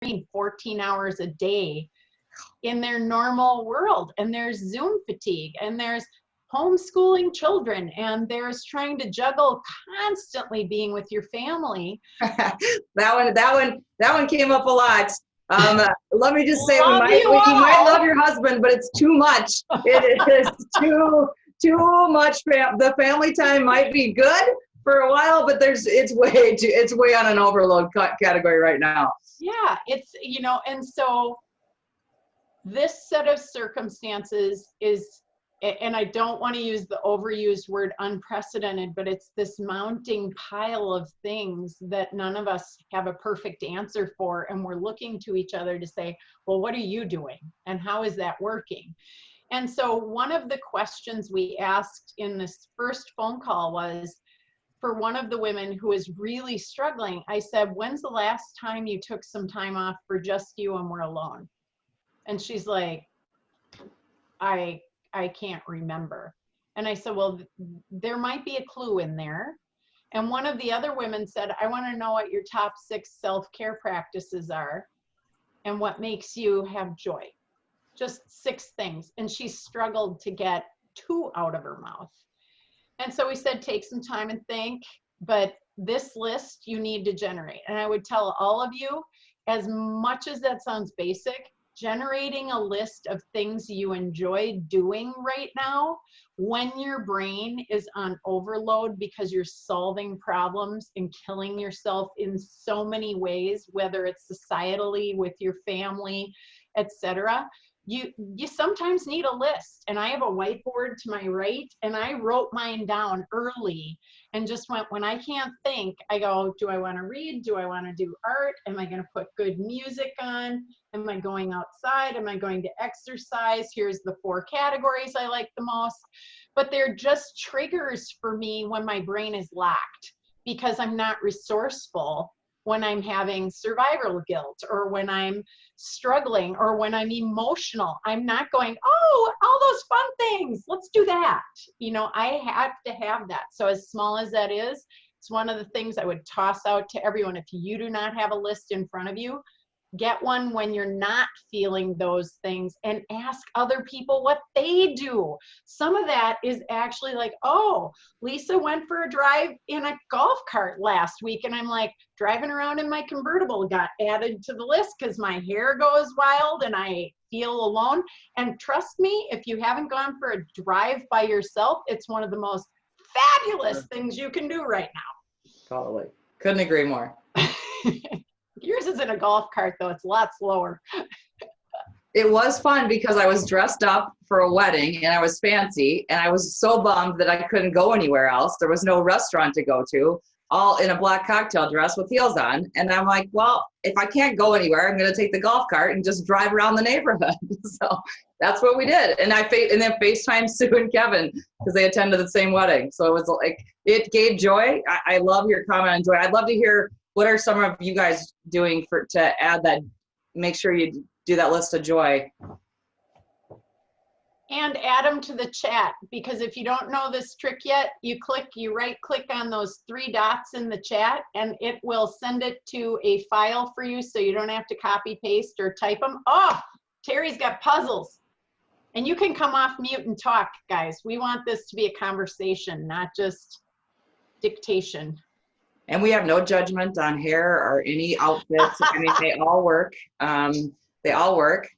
screen 14 hours a day in their normal world. And there's Zoom fatigue, and there's homeschooling children, and there's trying to juggle constantly being with your family. That one came up a lot. Let me just say, you might love your husband, but it's too much. It is too much. The family time might be good for a while, but it's way on an overload category right now. Yeah, it's, you know, and so this set of circumstances is, and I don't want to use the overused word unprecedented, but it's this mounting pile of things that none of us have a perfect answer for. And we're looking to each other to say, well, what are you doing? And how is that working? And so one of the questions we asked in this first phone call was, for one of the women who is really struggling, I said, when's the last time you took some time off for just you and were alone? And she's like, I can't remember. And I said, well, there might be a clue in there. And one of the other women said, I want to know what your top 6 self-care practices are and what makes you have joy. Just 6 things. And she struggled to get 2 out of her mouth. And so we said, take some time and think, but this list you need to generate. And I would tell all of you, as much as that sounds basic, generating a list of things you enjoy doing right now when your brain is on overload because you're solving problems and killing yourself in so many ways, whether it's societally, with your family, etc. You sometimes need a list. And I have a whiteboard to my right, and I wrote mine down early and just went, when I can't think, I go, do I want to read? Do I want to do art? Am I going to put good music on? Am I going outside? Am I going to exercise? Here's the 4 categories I like the most. But they're just triggers for me when my brain is locked because I'm not resourceful, when I'm having survival guilt, or when I'm struggling, or when I'm emotional. I'm not going, oh, all those fun things, let's do that. You know, I have to have that. So as small as that is, it's one of the things I would toss out to everyone. If you do not have a list in front of you, get one when you're not feeling those things, and ask other people what they do. Some of that is actually like, oh, Lisa went for a drive in a golf cart last week. And I'm like, driving around in my convertible got added to the list because my hair goes wild and I feel alone. And trust me, if you haven't gone for a drive by yourself, it's one of the most fabulous things you can do right now. Totally. Couldn't agree more. Yours is in a golf cart, though. It's a lot slower. It was fun because I was dressed up for a wedding and I was fancy, and I was so bummed that I couldn't go anywhere else. There was no restaurant to go to, all in a black cocktail dress with heels on. And I'm like, well, if I can't go anywhere, I'm going to take the golf cart and just drive around the neighborhood. So that's what we did. And then FaceTime Sue and Kevin because they attended the same wedding. So it was like, it gave joy. I love your comment on joy. I'd love to hear, what are some of you guys doing to add that, make sure you do that list of joy? And add them to the chat, because if you don't know this trick yet, you right click on those 3 dots in the chat, and it will send it to a file for you so you don't have to copy, paste, or type them. Oh, Terry's got puzzles. And you can come off mute and talk, guys. We want this to be a conversation, not just dictation. And we have no judgment on hair or any outfits. I mean, they all work. They all work.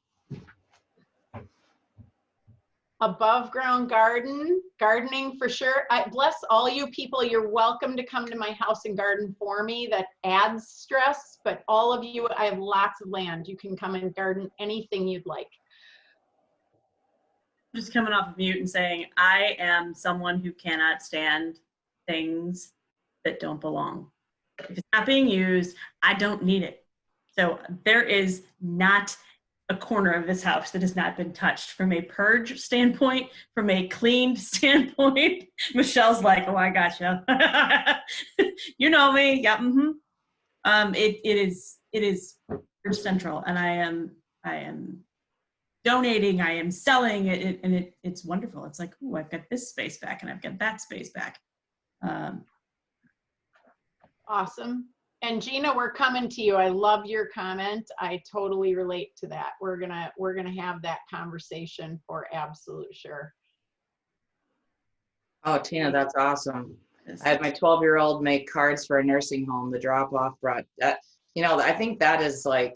Above ground gardening for sure. I bless all you people. You're welcome to come to my house and garden for me. That adds stress, but all of you, I have lots of land. You can come and garden anything you'd like. Just coming off of mute and saying, I am someone who cannot stand things that don't belong. If it's not being used, I don't need it. So there is not a corner of this house that has not been touched from a purge standpoint, from a cleaned standpoint. Michelle's like, oh, I gotcha. You know me. Yeah. Mm-hmm. It is central, and I am donating, I am selling it, and it's wonderful. It's like, oh, I've got this space back and I've got that space back. Awesome. And Gina, we're coming to you. I love your comment. I totally relate to that. We're gonna have that conversation for absolute sure. Oh, Tina, that's awesome. Yes. I had my 12-year-old make cards for a nursing home. The drop-off brought that, I think that is like,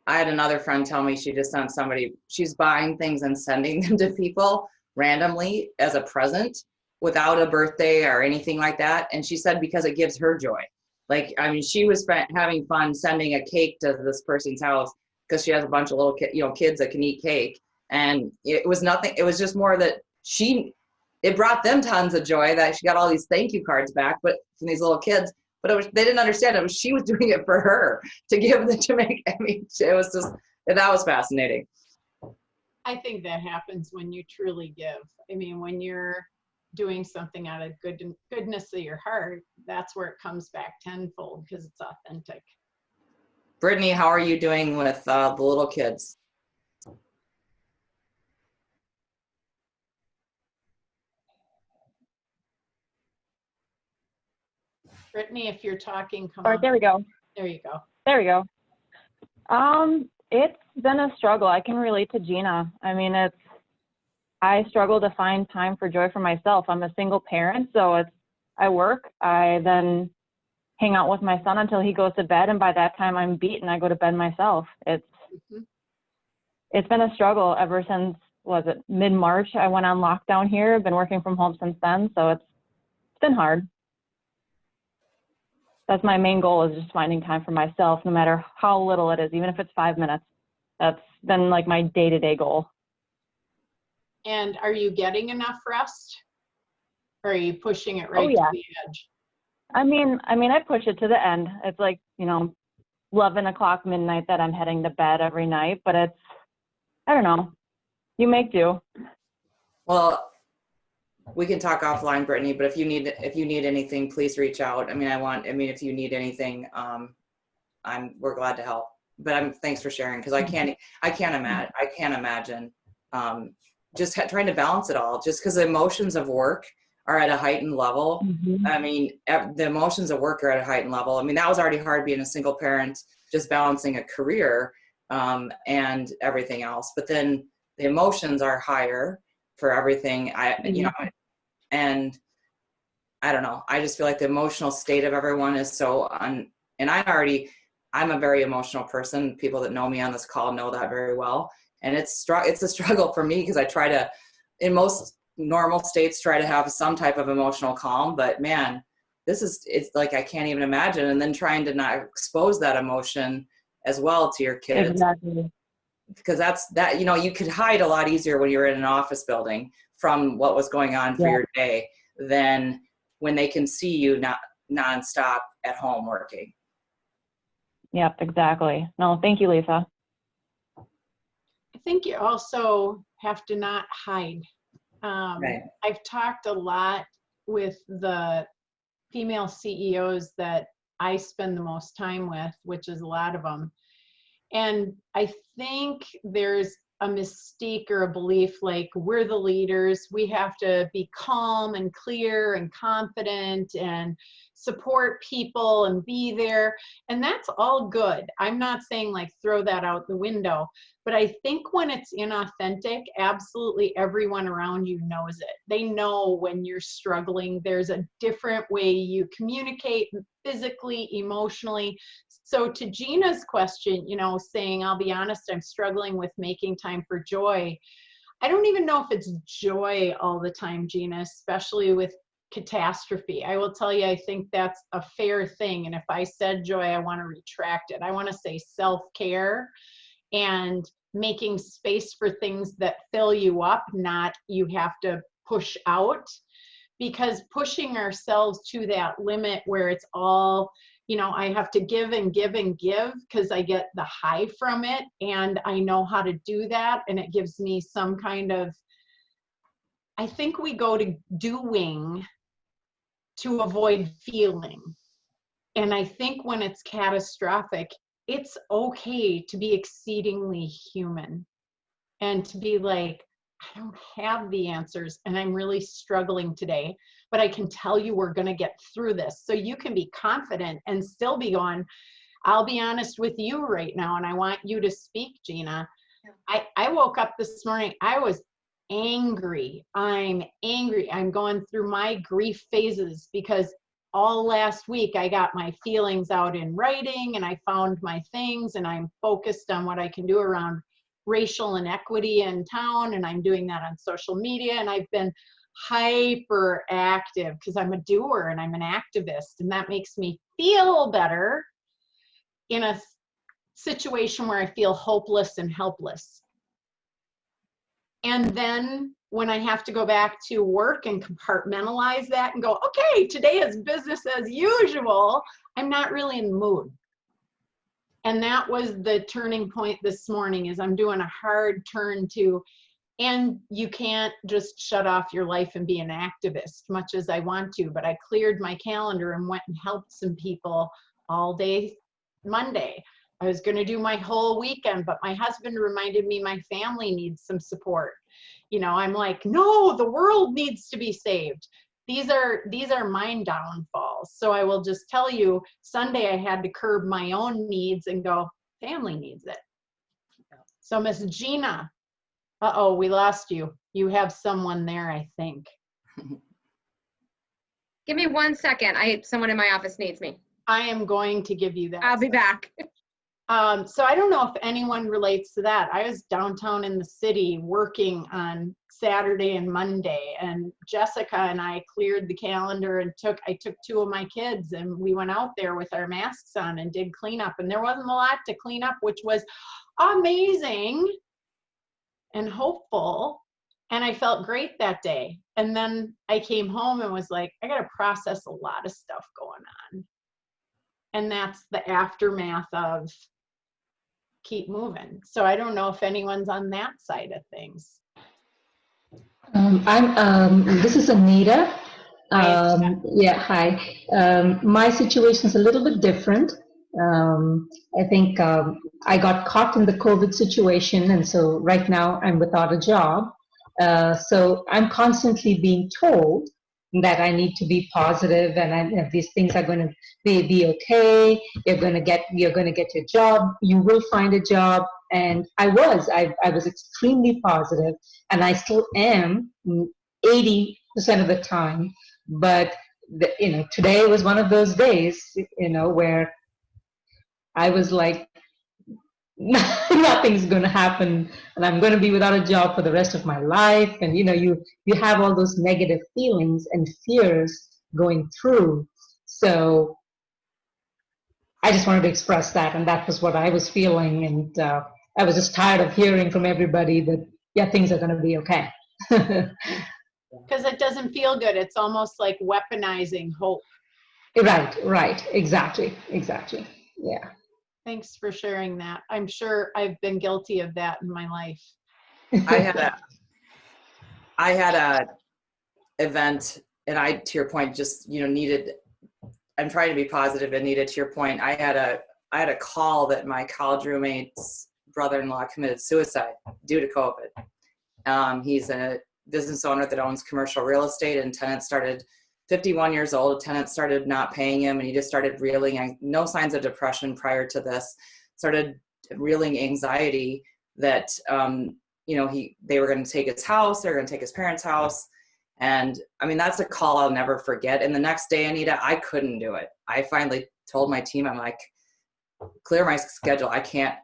I had another friend tell me she just sent somebody, she's buying things and sending them to people randomly as a present without a birthday or anything like that. And she said because it gives her joy. Like, I mean, she was having fun sending a cake to this person's house because she has a bunch of little kids that can eat cake. And it was nothing, it was just more that it brought them tons of joy that she got all these thank you cards back, but from these little kids. But they didn't understand it was she was doing it for her to give them to make. I mean, it was just, that was fascinating. I think that happens when you truly give. I mean, when you're doing something out of goodness of your heart, that's where it comes back tenfold because it's authentic. Brittany, how are you doing with the little kids? Brittany, if you're talking, come All on. right, there we go. There you go. There we go. It's been a struggle. I can relate to Gina. I mean, I struggle to find time for joy for myself. I'm a single parent, so I work. I then hang out with my son until he goes to bed, and by that time I'm beat and I go to bed myself. It's been a struggle ever since, was it mid-March? I went on lockdown here. I've been working from home since then, so it's been hard. That's my main goal, is just finding time for myself, no matter how little it is, even if it's 5 minutes. That's been like my day-to-day goal. And are you getting enough rest? Or are you pushing it right to the edge? I mean, I push it to the end. It's like, 11 o'clock midnight that I'm heading to bed every night, but I don't know. You make do. Well, we can talk offline, Brittany, but if you need anything, please reach out. I mean, if you need anything, we're glad to help. But thanks for sharing, because I can't imagine just trying to balance it all, just because the emotions of work are at a heightened level. Mm-hmm. I mean, the emotions of work are at a heightened level. I mean, that was already hard being a single parent, just balancing a career and everything else. But then the emotions are higher for everything. And I don't know. I just feel like the emotional state of everyone is so and I'm a very emotional person. People that know me on this call know that very well. And it's a struggle for me, because I try to, in most normal states, try to have some type of emotional calm. But man, it's like, I can't even imagine. And then trying to not expose that emotion as well to your kids. Exactly. Because you could hide a lot easier when you're in an office building from what was going on for your day than when they can see you not nonstop at home working. Yep, exactly. No, thank you, Lisa. I think you also have to not hide. Right. I've talked a lot with the female CEOs that I spend the most time with, which is a lot of them. And I think there's a mystique or a belief like, we're the leaders, we have to be calm and clear and confident and support people and be there. And that's all good. I'm not saying like throw that out the window, but I think when it's inauthentic, absolutely everyone around you knows it. They know when you're struggling. There's a different way you communicate physically, emotionally. So to Gina's question, saying, I'll be honest, I'm struggling with making time for joy. I don't even know if it's joy all the time, Gina, especially with catastrophe. I will tell you, I think that's a fair thing. And if I said joy, I want to retract it. I want to say self-care and making space for things that fill you up, not you have to push out. Because pushing ourselves to that limit where it's all, I have to give and give and give because I get the high from it and I know how to do that. And it gives me some kind of, I think we go to doing to avoid feeling. And I think when it's catastrophic, it's okay to be exceedingly human and to be like, I don't have the answers and I'm really struggling today, but I can tell you we're going to get through this. So you can be confident and still be going, I'll be honest with you right now. And I want you to speak, Gina. I woke up this morning, I was angry. I'm angry. I'm going through my grief phases because all last week I got my feelings out in writing and I found my things and I'm focused on what I can do around racial inequity in town, and I'm doing that on social media, and I've been hyper active because I'm a doer and I'm an activist, and that makes me feel better in a situation where I feel hopeless and helpless. And then when I have to go back to work and compartmentalize that and go, okay, today is business as usual, I'm not really in the mood. And that was the turning point this morning, is I'm doing a hard turn to, and you can't just shut off your life and be an activist, much as I want to, but I cleared my calendar and went and helped some people all day Monday. I was going to do my whole weekend, but my husband reminded me my family needs some support. You know, I'm like, no, the world needs to be saved. These are mind downfalls. So I will just tell you, Sunday I had to curb my own needs and go, family needs it. So Miss Gina, uh-oh, we lost you. You have someone there, I think. Give me 1 second. Someone in my office needs me. I am going to give you that. I'll be back. So I don't know if anyone relates to that. I was downtown in the city working on Saturday and Monday, and Jessica and I cleared the calendar and I took 2 of my kids and we went out there with our masks on and did cleanup, and there wasn't a lot to clean up, which was amazing and hopeful. And I felt great that day. And then I came home and was like, I got to process a lot of stuff going on. And that's the aftermath of keep moving. So I don't know if anyone's on that side of things. This is Anita. Hi. Yeah, hi. My situation is a little bit different. I think I got caught in the COVID situation, and so right now I'm without a job. So I'm constantly being told that I need to be positive, and these things are going to be okay. You're going to get your job. You will find a job. And I was extremely positive, and I still am 80% of the time. But today was one of those days, where I was like, nothing's going to happen, and I'm going to be without a job for the rest of my life. And you have all those negative feelings and fears going through. So I just wanted to express that, and that was what I was feeling. And I was just tired of hearing from everybody that, yeah, things are going to be okay. Because it doesn't feel good. It's almost like weaponizing hope. Right. Exactly. Yeah. Thanks for sharing that. I'm sure I've been guilty of that in my life. I had a event, and I, to your point, just, I'm trying to be positive and needed, to your point. I had a call that my college roommate's brother-in-law committed suicide due to COVID. He's a business owner that owns commercial real estate, and tenants started 51 years old. Tenants started not paying him, and he just started reeling. No signs of depression prior to this. Started reeling anxiety that they were going to take his house. They were going to take his parents' house. And I mean, that's a call I'll never forget. And the next day, Anita, I couldn't do it. I finally told my team, I'm like, clear my schedule. I can't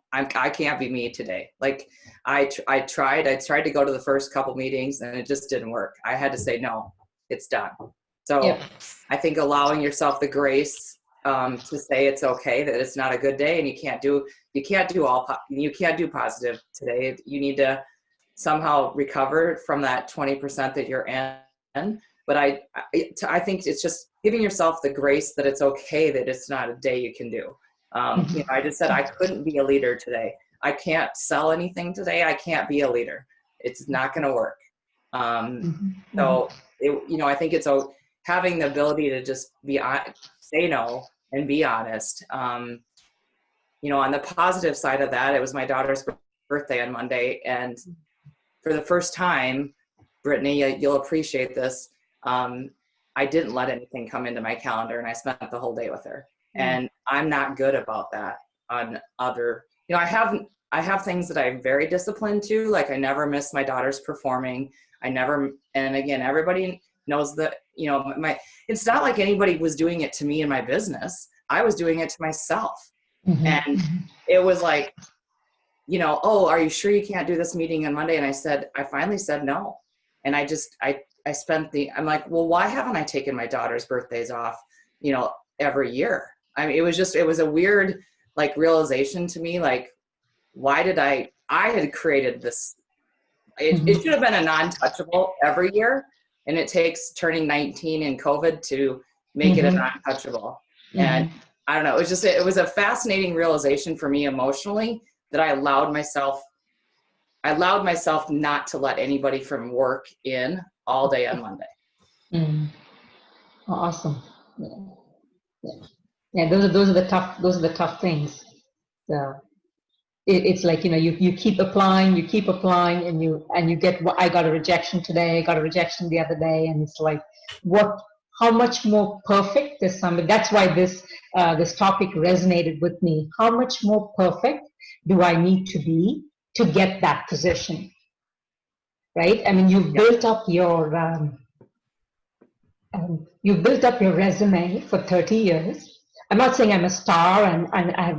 be me today. Like I tried to go to the first couple meetings, and it just didn't work. I had to say, no, it's done. So yeah. I think allowing yourself the grace to say it's okay, that it's not a good day, and you can't do positive today. You need to somehow recover from that 20% that you're in. But I think it's just giving yourself the grace that it's okay, that it's not a day you can do. I just said I couldn't be a leader today. I can't sell anything today. I can't be a leader. It's not going to work. So I think it's having the ability to just say no and be honest. On the positive side of that, it was my daughter's birthday on Monday, and for the first time, Brittany, you'll appreciate this. I didn't let anything come into my calendar, and I spent the whole day with her. And I'm not good about that on other, I have things that I'm very disciplined to, like I never miss my daughter's performing. And again, everybody knows that, it's not like anybody was doing it to me in my business. I was doing it to myself. And it was like, oh, are you sure you can't do this meeting on Monday? And I finally said no. And I I'm like, well, why haven't I taken my daughter's birthdays off, every year? I mean, it was a weird, like, realization to me, like, why did I had created this, it should have been a non-touchable every year. And it takes turning 19 and COVID to make it a non-touchable. And I don't know, it was a fascinating realization for me emotionally that I allowed myself not to let anybody from work in all day on Monday. Awesome. Yeah. Those are the tough things. So it's like, you keep applying, and you get, I got a rejection today, I got a rejection the other day, and it's like, how much more perfect is somebody? That's why this topic resonated with me. How much more perfect do I need to be to get that position? Right? I mean, you've built up your resume for 30 years. I'm not saying I'm a star and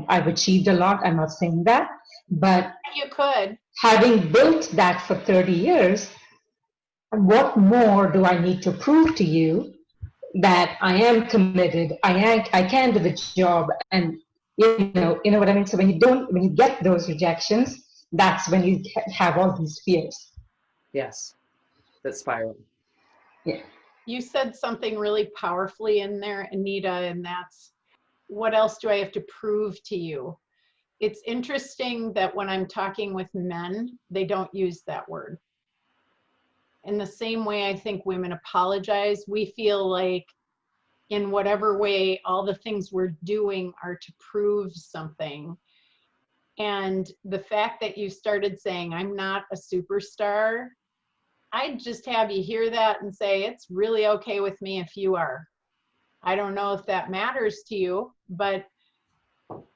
I've achieved a lot. I'm not saying that, but You could. Having built that for 30 years, what more do I need to prove to you that I am committed, I can do the job, and you know what I mean? So when you get those rejections, that's when you have all these fears. Yes, that spiral. Yeah. You said something really powerfully in there, Anita, and that's, what else do I have to prove to you? It's interesting that when I'm talking with men, they don't use that word. In the same way, I think women apologize. We feel like in whatever way, all the things we're doing are to prove something. And the fact that you started saying, I'm not a superstar, I'd just have you hear that and say, it's really okay with me if you are. I don't know if that matters to you, but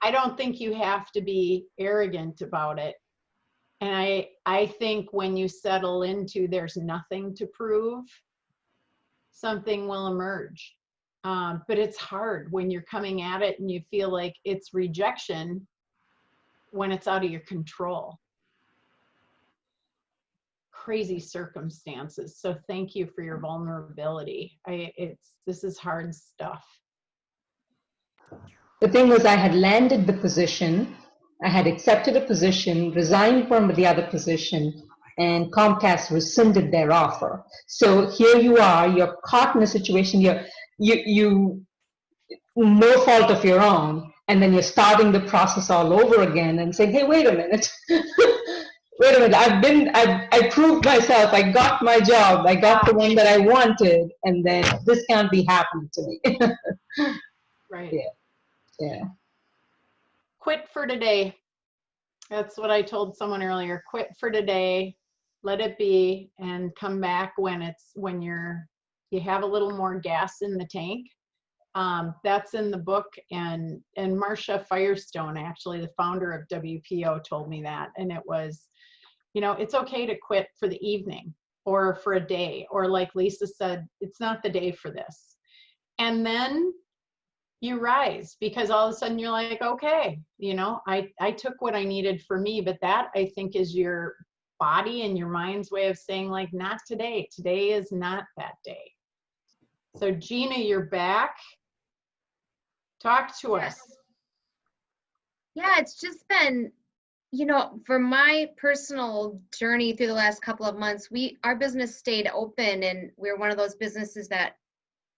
I don't think you have to be arrogant about it. And I think when you settle into there's nothing to prove, something will emerge. But it's hard when you're coming at it and you feel like it's rejection when it's out of your control. Crazy circumstances. So thank you for your vulnerability. This is hard stuff. The thing was, I had landed the position, I had accepted a position, resigned from the other position, and Comcast rescinded their offer. So here you are, you're caught in a situation, you no fault of your own, and then you're starting the process all over again and saying, hey, wait a minute. Wait a minute, I proved myself, I got my job, I got the one that I wanted, and then this can't be happening to me. Right. Yeah. Quit for today. That's what I told someone earlier. Quit for today, let it be, and come back when you have a little more gas in the tank. That's in the book, and Marcia Firestone, actually the founder of WPO, told me that, and it was, it's okay to quit for the evening or for a day, or like Lisa said, it's not the day for this. And then you rise, because all of a sudden you're like, okay, I took what I needed for me. But that, I think, is your body and your mind's way of saying, like, not today. Today is not that day. So Gina, you're back. Talk to us. Yeah, it's just been, for my personal journey through the last couple of months, our business stayed open, and we're one of those businesses that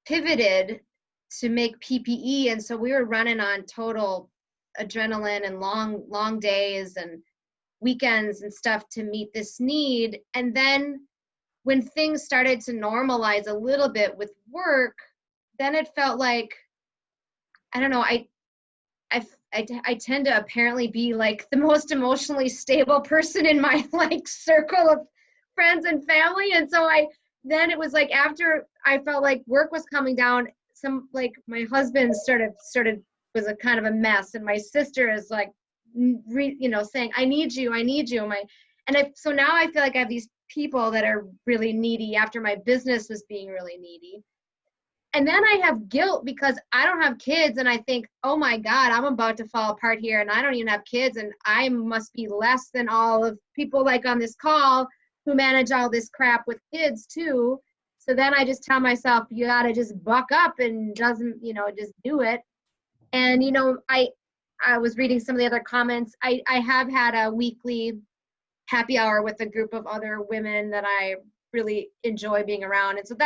pivoted to make PPE. And so we were running on total adrenaline and long days and weekends and stuff to meet this need. And then when things started to normalize a little bit with work, then it felt like, I don't know, I tend to apparently be like the most emotionally stable person in my circle of friends and family. And so then it was like after I felt like work was coming down, my husband was a kind of a mess, and my sister is like, saying, I need you. So now I feel like I have these people that are really needy after my business was being really needy. And then I have guilt because I don't have kids, and I think, oh my God, I'm about to fall apart here, and I don't even have kids, and I must be less than all of people like on this call who manage all this crap with kids too. So then I just tell myself, you gotta just buck up and just do it. And I was reading some of the other comments. I have had a weekly happy hour with a group of other women that I really enjoy being around. And so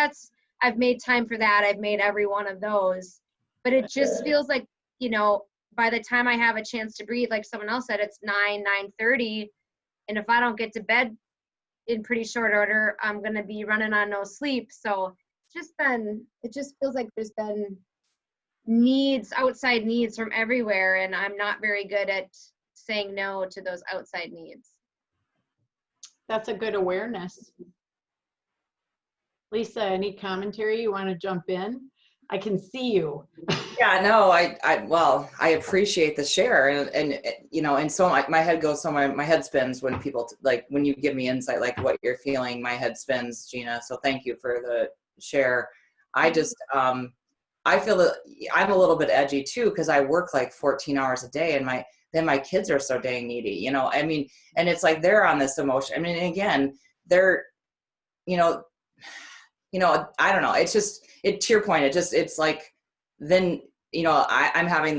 I've made time for that. I've made every one of those. But it just feels like, by the time I have a chance to breathe, like someone else said, it's 9:30. And if I don't get to bed in pretty short order, I'm going to be running on no sleep. So it just feels like there's been outside needs from everywhere. And I'm not very good at saying no to those outside needs. That's a good awareness. Lisa, any commentary? You want to jump in? I can see you. Yeah, no, I appreciate the share, and so my head goes, so my head spins when people when you give me insight, like what you're feeling, my head spins, Gina. So thank you for the share. I just, I feel that I'm a little bit edgy too, because I work like 14 hours a day, and my kids are so dang needy, and it's like they're on this emotion. I mean, again, they're, I don't know. It's just, to your point, it's like, then, I'm having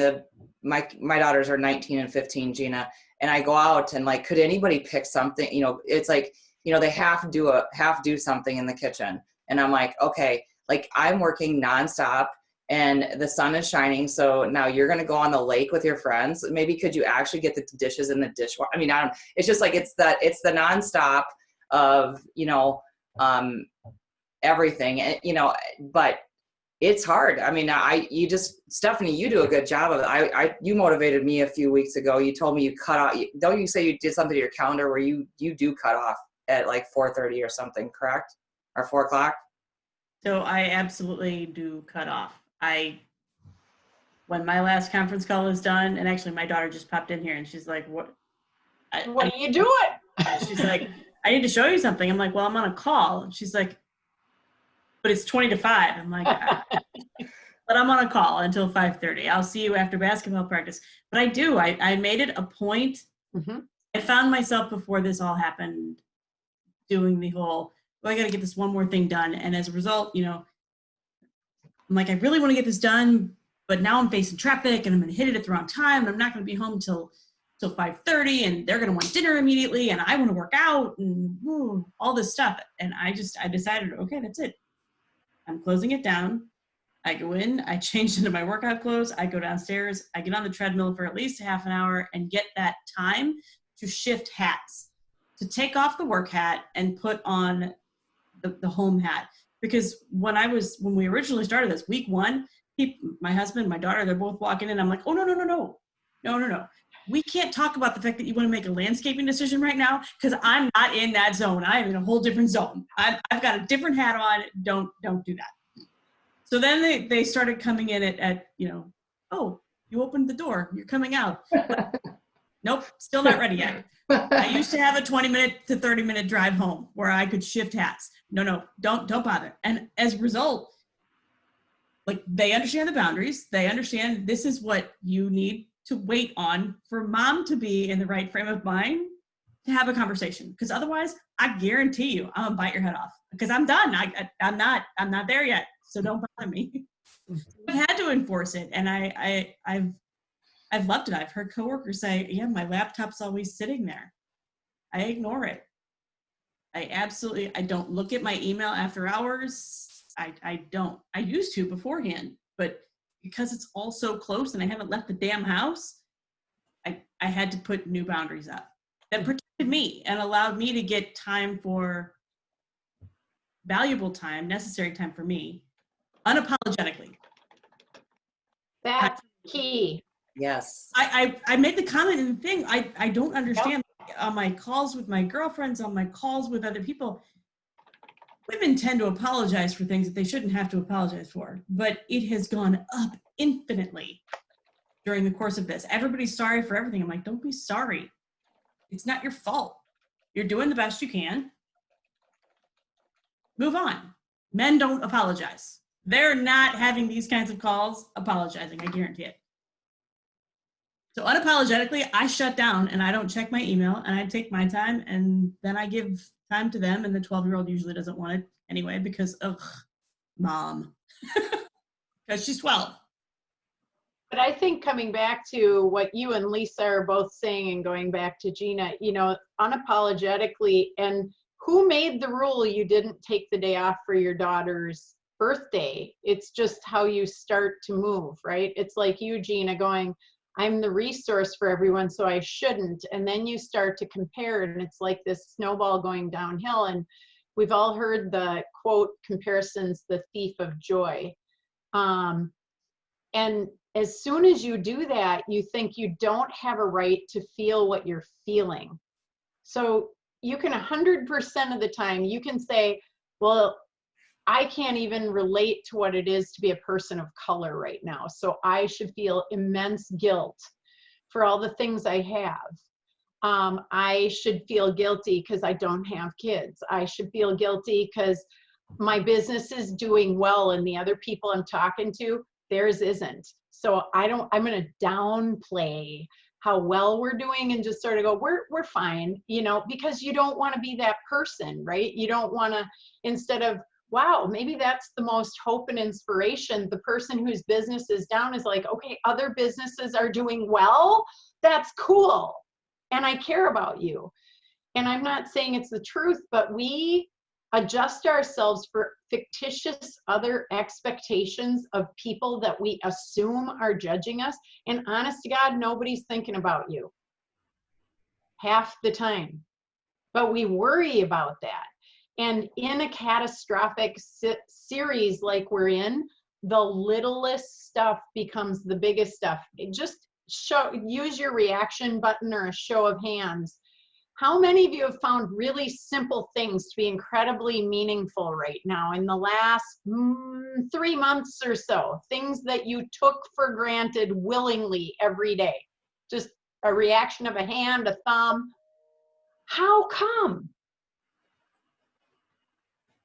my daughters are 19 and 15, Gina, and I go out and like, could anybody pick something? It's like, they half do something in the kitchen. And I'm like, okay, like I'm working nonstop and the sun is shining. So now you're going to go on the lake with your friends. Maybe could you actually get the dishes in the dishwasher? I mean, it's just like, it's the nonstop of, everything, but it's hard. I mean, Stephanie, you do a good job of it. You motivated me a few weeks ago. You told me you cut off, don't you say you did something to your calendar where you do cut off at like 4:30 or something, correct? Or 4 o'clock? So I absolutely do cut off. When my last conference call is done, and actually my daughter just popped in here and she's like, what are you doing? She's like, I need to show you something. I'm like, well, I'm on a call. And she's like, but it's 20 to 5. I'm like, but I'm on a call until 5:30. I'll see you after basketball practice. But I made it a point. Mm-hmm. I found myself before this all happened doing the whole, I got to get this one more thing done. And as a result, I'm like, I really want to get this done, but now I'm facing traffic and I'm going to hit it at the wrong time. And I'm not going to be home till 5:30, and they're going to want dinner immediately. And I want to work out and all this stuff. And I decided, okay, that's it. I'm closing it down. I go in, I change into my workout clothes, I go downstairs, I get on the treadmill for at least a half an hour and get that time to shift hats, to take off the work hat and put on the home hat. Because when we originally started this, week 1, my husband, my daughter, they're both walking in. I'm like, oh, no. We can't talk about the fact that you want to make a landscaping decision right now, because I'm not in that zone. I'm in a whole different zone. I've got a different hat on. Don't do that. So then they started coming in at oh, you opened the door. You're coming out. Nope, still not ready yet. I used to have a 20-minute to 30-minute drive home where I could shift hats. No, don't bother. And as a result, like, they understand the boundaries. They understand this is what you need to wait on for mom to be in the right frame of mind to have a conversation. Because otherwise, I guarantee you, I'm gonna bite your head off, because I'm done. I'm not there yet. So don't bother me. I had to enforce it, and I've loved it. I've heard coworkers say, yeah, my laptop's always sitting there. I ignore it. I don't look at my email after hours. I don't. I used to beforehand, but because it's all so close and I haven't left the damn house, I had to put new boundaries up that protected me and allowed me to get time for valuable time, necessary time for me, unapologetically. That's key. Yes. I made the comment in the thing. I don't understand. on my calls with my girlfriends, on my calls with other people, women tend to apologize for things that they shouldn't have to apologize for, but it has gone up infinitely during the course of this. Everybody's sorry for everything. I'm like, don't be sorry. It's not your fault. You're doing the best you can. Move on. Men don't apologize. They're not having these kinds of calls apologizing, I guarantee it. So unapologetically, I shut down and I don't check my email and I take my time and then I give time to them, and the 12-year-old usually doesn't want it anyway because, ugh, mom. Because she's 12. But I think coming back to what you and Lisa are both saying and going back to Gina, you know, unapologetically, and who made the rule you didn't take the day off for your daughter's birthday? It's just how you start to move, right? It's like you, Gina, going, I'm the resource for everyone, so I shouldn't. And then you start to compare, and it's like this snowball going downhill. And we've all heard the quote, comparison's the thief of joy. And as soon as you do that, you think you don't have a right to feel what you're feeling. So you can 100% of the time, you can say, well, I can't even relate to what it is to be a person of color right now. So I should feel immense guilt for all the things I have. I should feel guilty because I don't have kids. I should feel guilty because my business is doing well and the other people I'm talking to, theirs isn't. So I'm going to downplay how well we're doing and just sort of go, we're fine, you know, because you don't want to be that person, right? You don't want to, instead of, wow, maybe that's the most hope and inspiration. The person whose business is down is like, okay, other businesses are doing well. That's cool. And I care about you. And I'm not saying it's the truth, but we adjust ourselves for fictitious other expectations of people that we assume are judging us. And honest to God, nobody's thinking about you half the time. But we worry about that. And in a catastrophic series like we're in, the littlest stuff becomes the biggest stuff. Just use your reaction button or a show of hands. How many of you have found really simple things to be incredibly meaningful right now in the last 3 months or so? Things that you took for granted willingly every day. Just a reaction of a hand, a thumb. How come?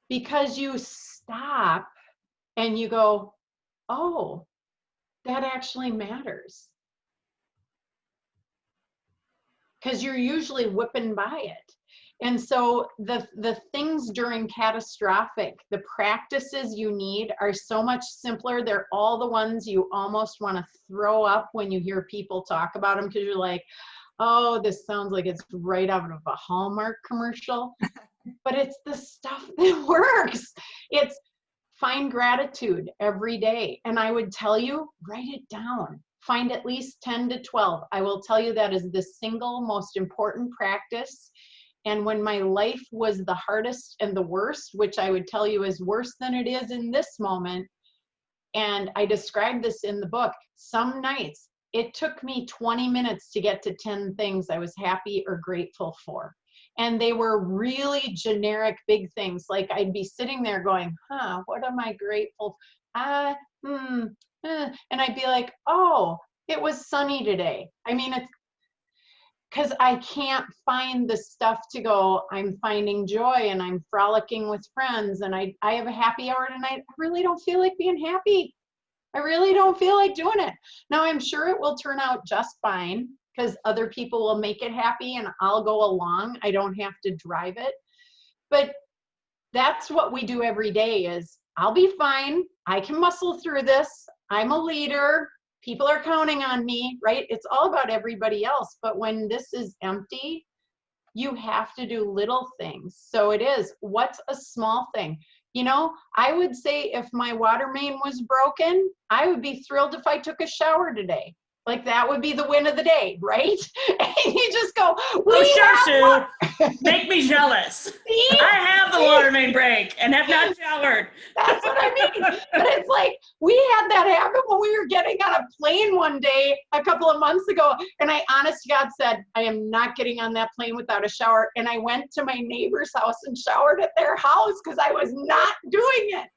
Because you stop and you go, oh, that actually matters. Because you're usually whipping by it. And so the things during catastrophic, the practices you need are so much simpler. They're all the ones you almost want to throw up when you hear people talk about them, because you're like, oh, this sounds like it's right out of a Hallmark commercial. But it's the stuff that works. It's find gratitude every day. And I would tell you, write it down. Find at least 10 to 12. I will tell you that is the single most important practice. And when my life was the hardest and the worst, which I would tell you is worse than it is in this moment, and I described this in the book, some nights it took me 20 minutes to get to 10 things I was happy or grateful for. And they were really generic big things. Like I'd be sitting there going, what am I grateful for? And I'd be like, oh, it was sunny today. I mean, it's because I can't find the stuff to go, I'm finding joy and I'm frolicking with friends and I have a happy hour tonight. I really don't feel like being happy. I really don't feel like doing it. Now, I'm sure it will turn out just fine because other people will make it happy and I'll go along. I don't have to drive it. But that's what we do every day is, I'll be fine. I can muscle through this. I'm a leader. People are counting on me, right? It's all about everybody else. But when this is empty, you have to do little things. So it is, what's a small thing? You know, I would say if my water main was broken, I would be thrilled if I took a shower today. Like that would be the win of the day, right? And you just go, Oh, sure, Sue. Make me jealous. See? I have the water main break and have not showered. That's what I mean. But it's like, we had that happen when we were getting on a plane one day a couple of months ago. And I, honest to God, said, I am not getting on that plane without a shower. And I went to my neighbor's house and showered at their house because I was not doing it.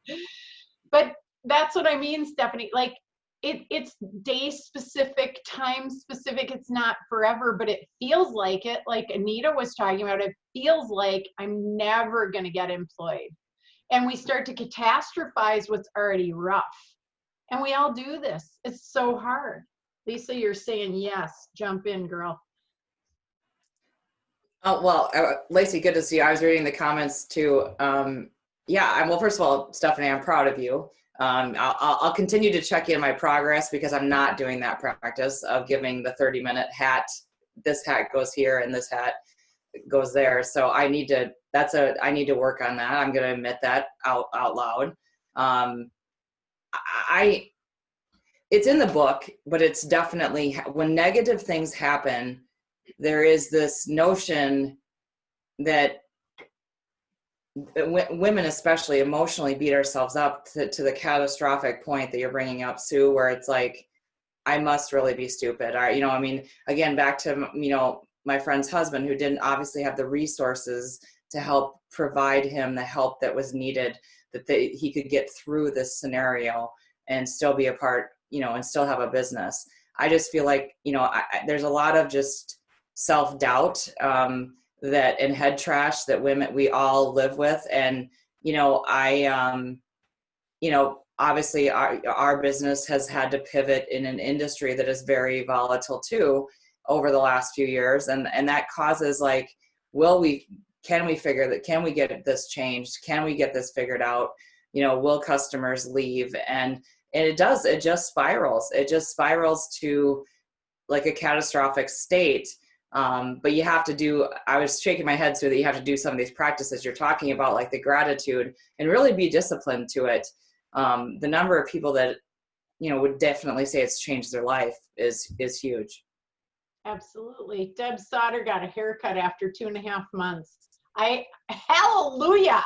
But that's what I mean, Stephanie. Like, it's day specific, time specific. It's not forever, but it feels like it. Like Anita was talking about, it feels like I'm never going to get employed. And we start to catastrophize what's already rough. And we all do this. It's so hard. Lisa, you're saying yes. Jump in, girl. Oh, well, Lacey, good to see you. I was reading the comments too. Yeah, well, first of all, Stephanie, I'm proud of you. I'll continue to check in my progress because I'm not doing that practice of giving the 30-minute hat. This hat goes here and this hat goes there. So I need to, I need to work on that. I'm going to admit that out loud. It's in the book, but it's definitely, when negative things happen, there is this notion that women especially emotionally beat ourselves up to the catastrophic point that you're bringing up, Sue, where it's like, I must really be stupid. Or, I mean, again, back to, my friend's husband who didn't obviously have the resources to help provide him the help that was needed, that he could get through this scenario and still be a part, and still have a business. I just feel like, there's a lot of just self-doubt, that and head trash that we all live with. And, obviously our business has had to pivot in an industry that is very volatile too over the last few years. And that causes like, can we get this changed? Can we get this figured out? Will customers leave? And it just spirals. It just spirals to like a catastrophic state. But you have to I was shaking my head so that you have to do some of these practices you're talking about, like the gratitude, and really be disciplined to it. The number of people that, would definitely say it's changed their life is huge. Absolutely. Deb Sauter got a haircut after 2.5 months. Hallelujah.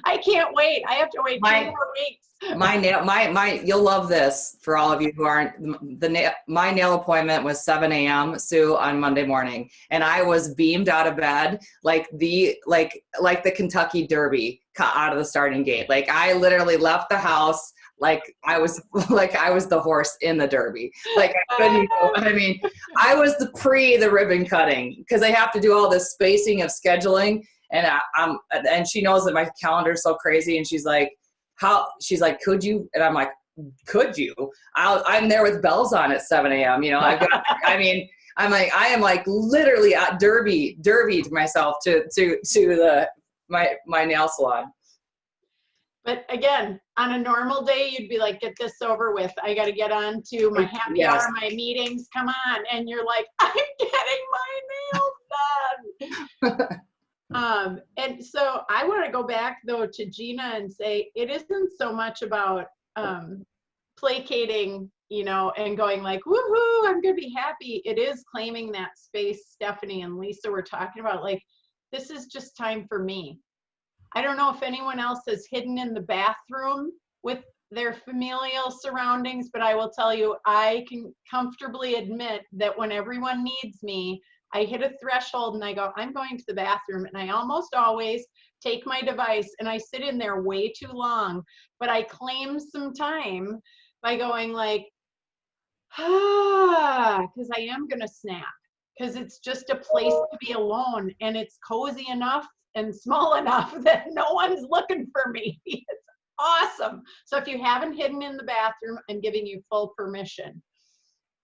I can't wait. I have to wait 2 more weeks. You'll love this for all of you who aren't. My nail appointment was 7 a.m. Sue on Monday morning, and I was beamed out of bed like the Kentucky Derby out of the starting gate. Like I literally left the house like I was the horse in the Derby. Like I couldn't. I mean, I was the ribbon cutting because they have to do all this spacing of scheduling, and and she knows that my calendar is so crazy, and she's like, could you? And I'm like, could you? I'm there with bells on at 7 a.m. I'm like, I am like literally at derby to myself to my nail salon. But again, on a normal day, you'd be like, get this over with. I got to get on to my happy hour, my meetings. Come on. And you're like, I'm getting my nails done. And so I want to go back though to Gina and say, it isn't so much about placating, and going like, woohoo, I'm going to be happy. It is claiming that space. Stephanie and Lisa were talking about, like, this is just time for me. I don't know if anyone else has hidden in the bathroom with their familial surroundings, but I will tell you, I can comfortably admit that when everyone needs me, I hit a threshold and I go, I'm going to the bathroom, and I almost always take my device and I sit in there way too long, but I claim some time by going like, because I am going to snap, because it's just a place to be alone, and it's cozy enough and small enough that no one's looking for me. It's awesome. So if you haven't hidden in the bathroom, I'm giving you full permission.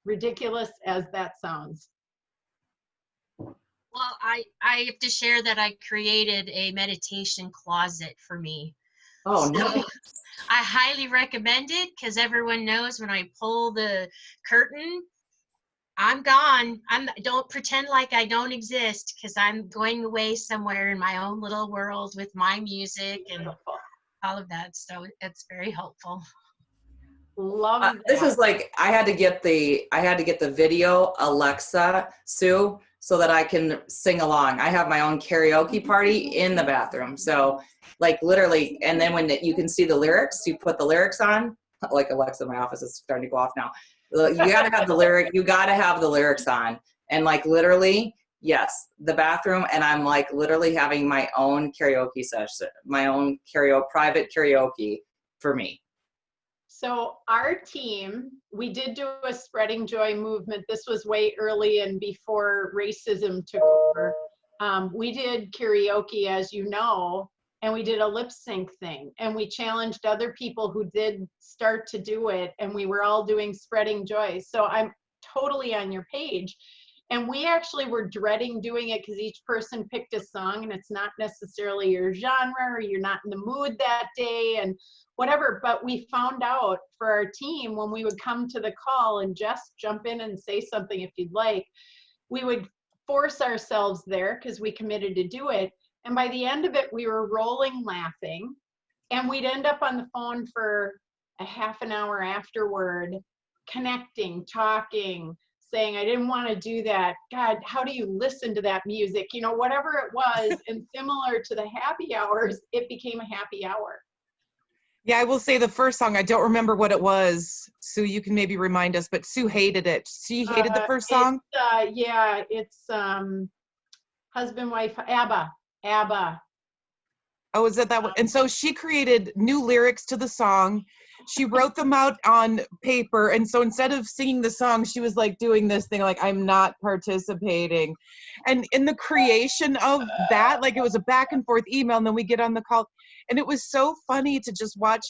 Ridiculous as that sounds. Well, I have to share that I created a meditation closet for me. Oh, no. I highly recommend it because everyone knows when I pull the curtain, I'm gone. Don't pretend like I don't exist, because I'm going away somewhere in my own little world with my music and all of that. So it's very helpful. Love that. This is like, I had to get the video Alexa, Sue, so that I can sing along. I have my own karaoke party in the bathroom. So like literally, and then when you can see the lyrics, you put the lyrics on, like Alexa in my office is starting to go off now. You gotta have the lyrics on. And like literally, yes, the bathroom, and I'm like literally having my own karaoke session, my own private karaoke for me. So our team, we did do a spreading joy movement. This was way early and before racism took over. We did karaoke, as you know, and we did a lip sync thing, and we challenged other people who did start to do it, and we were all doing spreading joy. So I'm totally on your page. And we actually were dreading doing it because each person picked a song, and it's not necessarily your genre, or you're not in the mood that day and whatever. But we found out for our team, when we would come to the call and just jump in and say something if you'd like, we would force ourselves there because we committed to do it. And by the end of it, we were rolling laughing, and we'd end up on the phone for a half an hour afterward, connecting, talking, saying, I didn't want to do that. God, how do you listen to that music? You know, whatever it was. And similar to the happy hours, it became a happy hour. Yeah, I will say the first song, I don't remember what it was. Sue, you can maybe remind us, but Sue hated it. She hated the first song? It's husband, wife, ABBA. Oh, is that one? And so she created new lyrics to the song. She wrote them out on paper. And so instead of singing the song, she was like doing this thing, like, I'm not participating. And in the creation of that, like it was a back and forth email, and then we get on the call. And it was so funny to just watch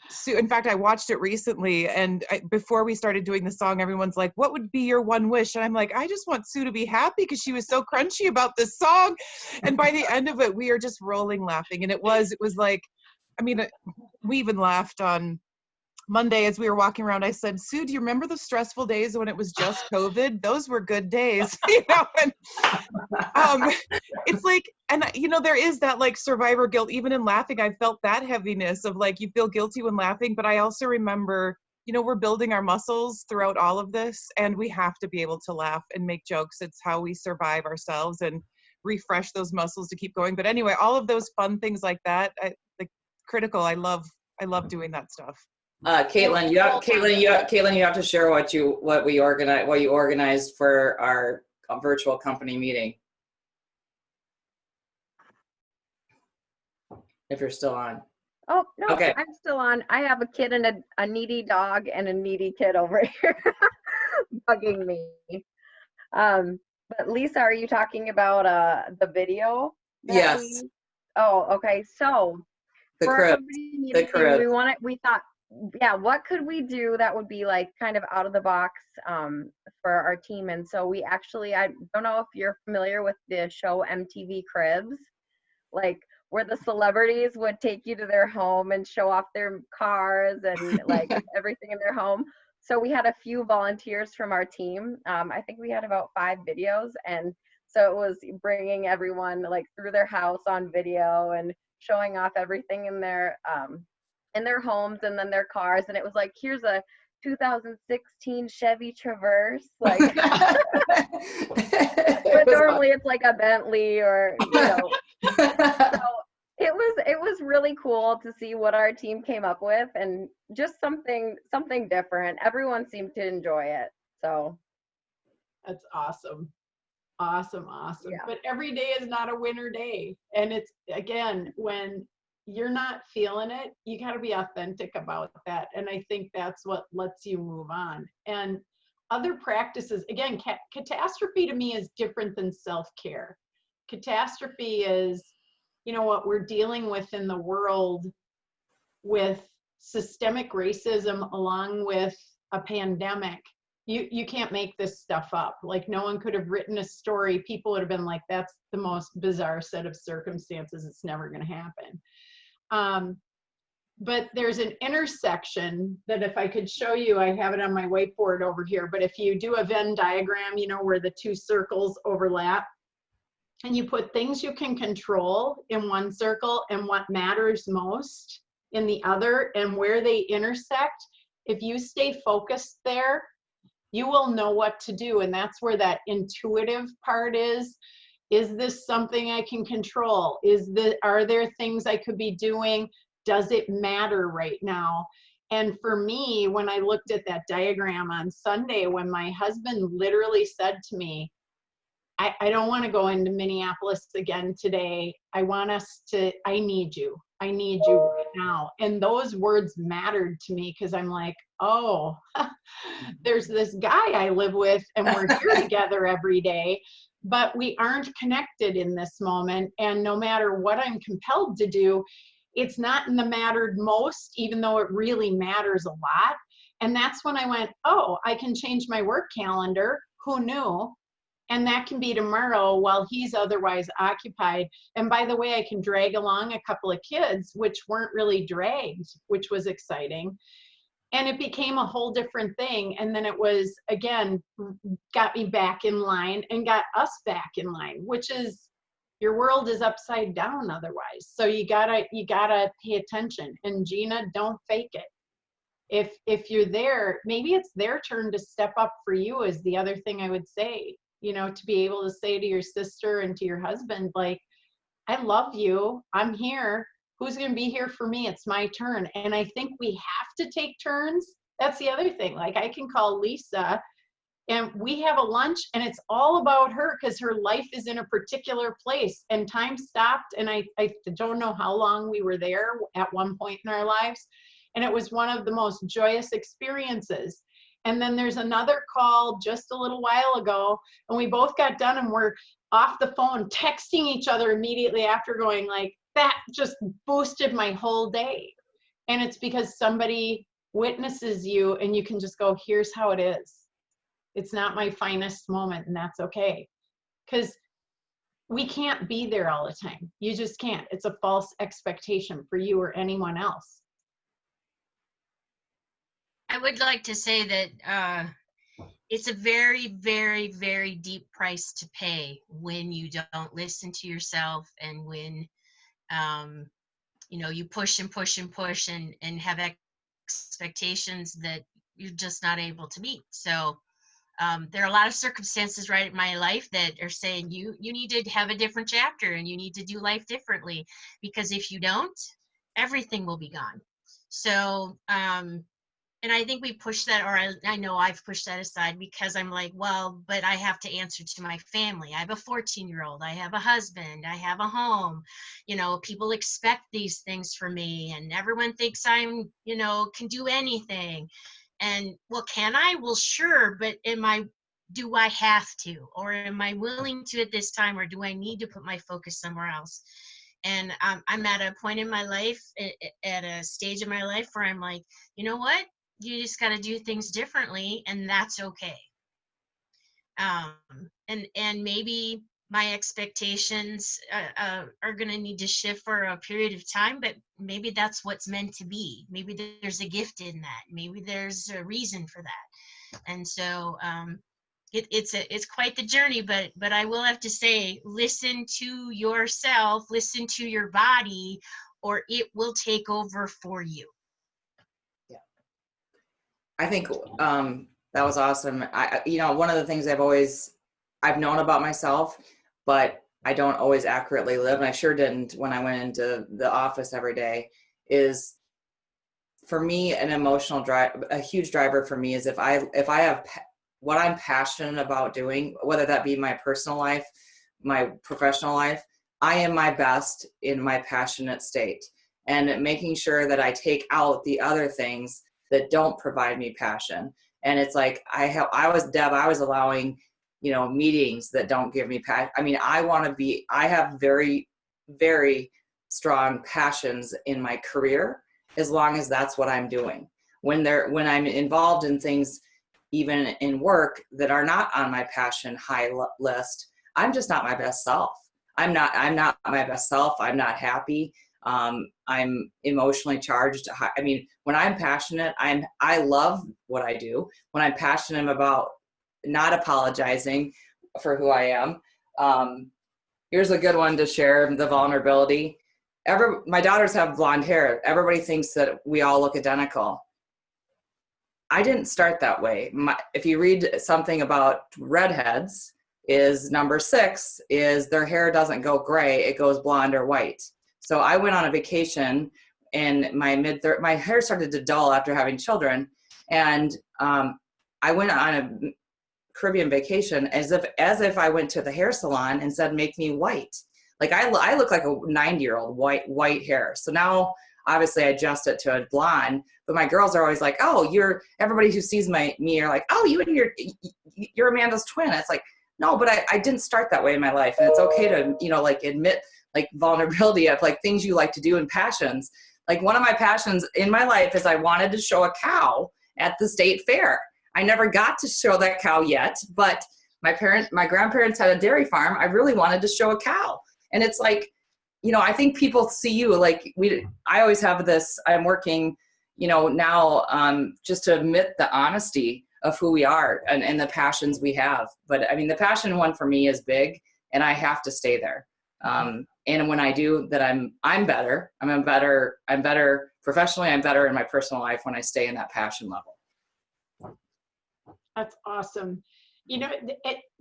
Sue. In fact, I watched it recently, and before we started doing the song, everyone's like, what would be your one wish? And I'm like, I just want Sue to be happy, because she was so crunchy about this song. And by the end of it, we are just rolling laughing. And it was like, I mean, we even laughed on Monday as we were walking around. I said, Sue, do you remember the stressful days when it was just COVID? Those were good days, you know? And it's like, and you know, there is that like survivor guilt. Even in laughing, I felt that heaviness of like, you feel guilty when laughing, but I also remember, you know, we're building our muscles throughout all of this, and we have to be able to laugh and make jokes. It's how we survive ourselves and refresh those muscles to keep going. But anyway, all of those fun things like that, critical. I love doing that stuff. Caitlin, you have to share what you organized for our virtual company meeting. If you're still on. Oh, no, okay. I'm still on. I have a kid and a needy dog and a needy kid over here bugging me. But Lisa, are you talking about the video? Yes. Oh, okay. So the crib. We thought, yeah, what could we do that would be like kind of out of the box for our team? And so we actually, I don't know if you're familiar with the show MTV Cribs, like where the celebrities would take you to their home and show off their cars and like everything in their home. So we had a few volunteers from our team. I think we had about 5 videos. And so it was bringing everyone like through their house on video and showing off everything in their homes and then their cars. And it was like, here's a 2016 Chevy Traverse, like but normally it's like a Bentley or, you know. So it was really cool to see what our team came up with, and just something different. Everyone seemed to enjoy it. So that's awesome. Awesome. Yeah. But every day is not a winter day. And it's, again, when you're not feeling it, you got to be authentic about that. And I think that's what lets you move on. And other practices, again, catastrophe to me is different than self-care. Catastrophe is, you know, what we're dealing with in the world with systemic racism along with a pandemic. You can't make this stuff up. Like, no one could have written a story. People would have been like, that's the most bizarre set of circumstances. It's never going to happen. But there's an intersection that if I could show you, I have it on my whiteboard over here, but if you do a Venn diagram, you know, where the 2 circles overlap, and you put things you can control in one circle and what matters most in the other, and where they intersect, if you stay focused there, you will know what to do. And that's where that intuitive part is. Is this something I can control? Are there things I could be doing? Does it matter right now? And for me, when I looked at that diagram on Sunday, when my husband literally said to me, I don't want to go into Minneapolis again today. I need you. I need you right now. And those words mattered to me because I'm like, oh, there's this guy I live with and we're here together every day, but we aren't connected in this moment. And no matter what I'm compelled to do, it's not in the mattered most, even though it really matters a lot. And that's when I went, oh, I can change my work calendar. Who knew? And that can be tomorrow while he's otherwise occupied. And by the way, I can drag along a couple of kids, which weren't really dragged, which was exciting. And it became a whole different thing. And then it was, again, got me back in line and got us back in line, which is, your world is upside down otherwise. So you gotta pay attention. And Gina, don't fake it. If you're there, maybe it's their turn to step up for you is the other thing I would say. You know, to be able to say to your sister and to your husband, like, I love you, I'm here, who's going to be here for me? It's my turn. And I think we have to take turns. That's the other thing. Like, I can call Lisa and we have a lunch and it's all about her because her life is in a particular place and time stopped. And I don't know how long we were there at one point in our lives. And it was one of the most joyous experiences. And then there's another call just a little while ago, and we both got done and we're off the phone texting each other immediately after, going like, that just boosted my whole day. And it's because somebody witnesses you and you can just go, here's how it is. It's not my finest moment, and that's okay. Because we can't be there all the time. You just can't. It's a false expectation for you or anyone else. I would like to say that it's a very, very, very deep price to pay when you don't listen to yourself and when, you push and push and push and have expectations that you're just not able to meet. So there are a lot of circumstances right in my life that are saying you need to have a different chapter and you need to do life differently, because if you don't, everything will be gone. So, and I think we push that, or I know I've pushed that aside because I'm like, well, but I have to answer to my family. I have a 14-year-old, I have a husband, I have a home. People expect these things from me and everyone thinks I'm, can do anything. And well, can I? Well, sure, but do I have to? Or am I willing to at this time, or do I need to put my focus somewhere else? And I'm at a point in my life, at a stage in my life where I'm like, you know what? You just got to do things differently, and that's okay. And maybe my expectations are going to need to shift for a period of time, but maybe that's what's meant to be. Maybe there's a gift in that. Maybe there's a reason for that. And so it's quite the journey, but I will have to say, listen to yourself, listen to your body, or it will take over for you. I think that was awesome. One of the things I've known about myself, but I don't always accurately live, and I sure didn't when I went into the office every day, is for me, an emotional drive, a huge driver for me is if I have what I'm passionate about doing, whether that be my personal life, my professional life, I am my best in my passionate state, and making sure that I take out the other things that don't provide me passion. And it's like, I was allowing, meetings that don't give me passion. I mean, I have very, very strong passions in my career, as long as that's what I'm doing. When I'm involved in things, even in work, that are not on my passion high list, I'm just not my best self. I'm not my best self. I'm not happy. I'm emotionally charged. I mean, when I'm passionate, I love what I do. When I'm passionate about not apologizing for who I am. Here's a good one to share, the vulnerability. My daughters have blonde hair. Everybody thinks that we all look identical. I didn't start that way. If you read something about redheads, is number 6 is their hair doesn't go gray, it goes blonde or white. So I went on a vacation in my my hair started to dull after having children. And I went on a Caribbean vacation as if I went to the hair salon and said, make me white. Like I look like a 90-year-old white hair. So now obviously I adjust it to a blonde, but my girls are always like, oh, everybody who sees me are like, oh, you're Amanda's twin. It's like, no, but I didn't start that way in my life. And it's okay to, like admit like vulnerability of like things you like to do and passions. Like one of my passions in my life is I wanted to show a cow at the state fair. I never got to show that cow yet, but my grandparents had a dairy farm. I really wanted to show a cow. And it's like, I think people see you like I always have this, I'm working, now just to admit the honesty of who we are and the passions we have. But I mean, the passion one for me is big and I have to stay there. And when I do that, I'm better. I'm better professionally. I'm better in my personal life when I stay in that passion level. That's awesome.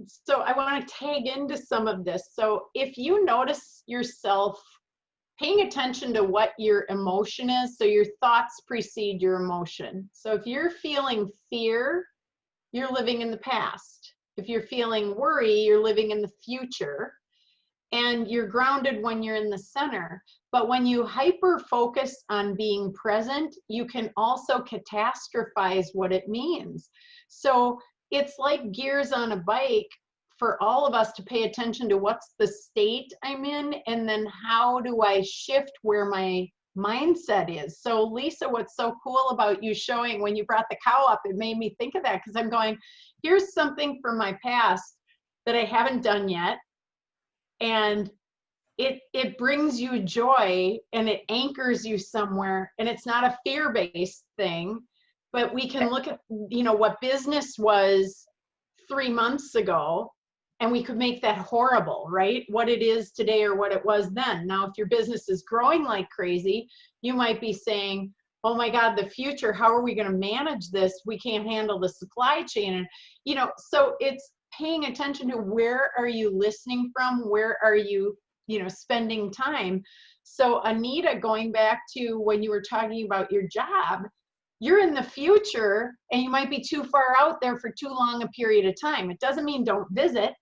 So I want to tag into some of this. So if you notice yourself paying attention to what your emotion is, so your thoughts precede your emotion. So if you're feeling fear, you're living in the past. If you're feeling worry, you're living in the future. And you're grounded when you're in the center. But when you hyper focus on being present, you can also catastrophize what it means. So it's like gears on a bike for all of us to pay attention to what's the state I'm in, and then how do I shift where my mindset is. So Lisa, what's so cool about you showing when you brought the cow up, it made me think of that, because I'm going, here's something from my past that I haven't done yet. And it brings you joy and it anchors you somewhere, and it's not a fear-based thing, but we can look at, what business was 3 months ago, and we could make that horrible, right? What it is today or what it was then. Now, if your business is growing like crazy, you might be saying, oh my God, the future, how are we going to manage this? We can't handle the supply chain. And, so it's paying attention to where are you listening from? Where are you, spending time? So Anita, going back to when you were talking about your job, you're in the future and you might be too far out there for too long a period of time. It doesn't mean don't visit.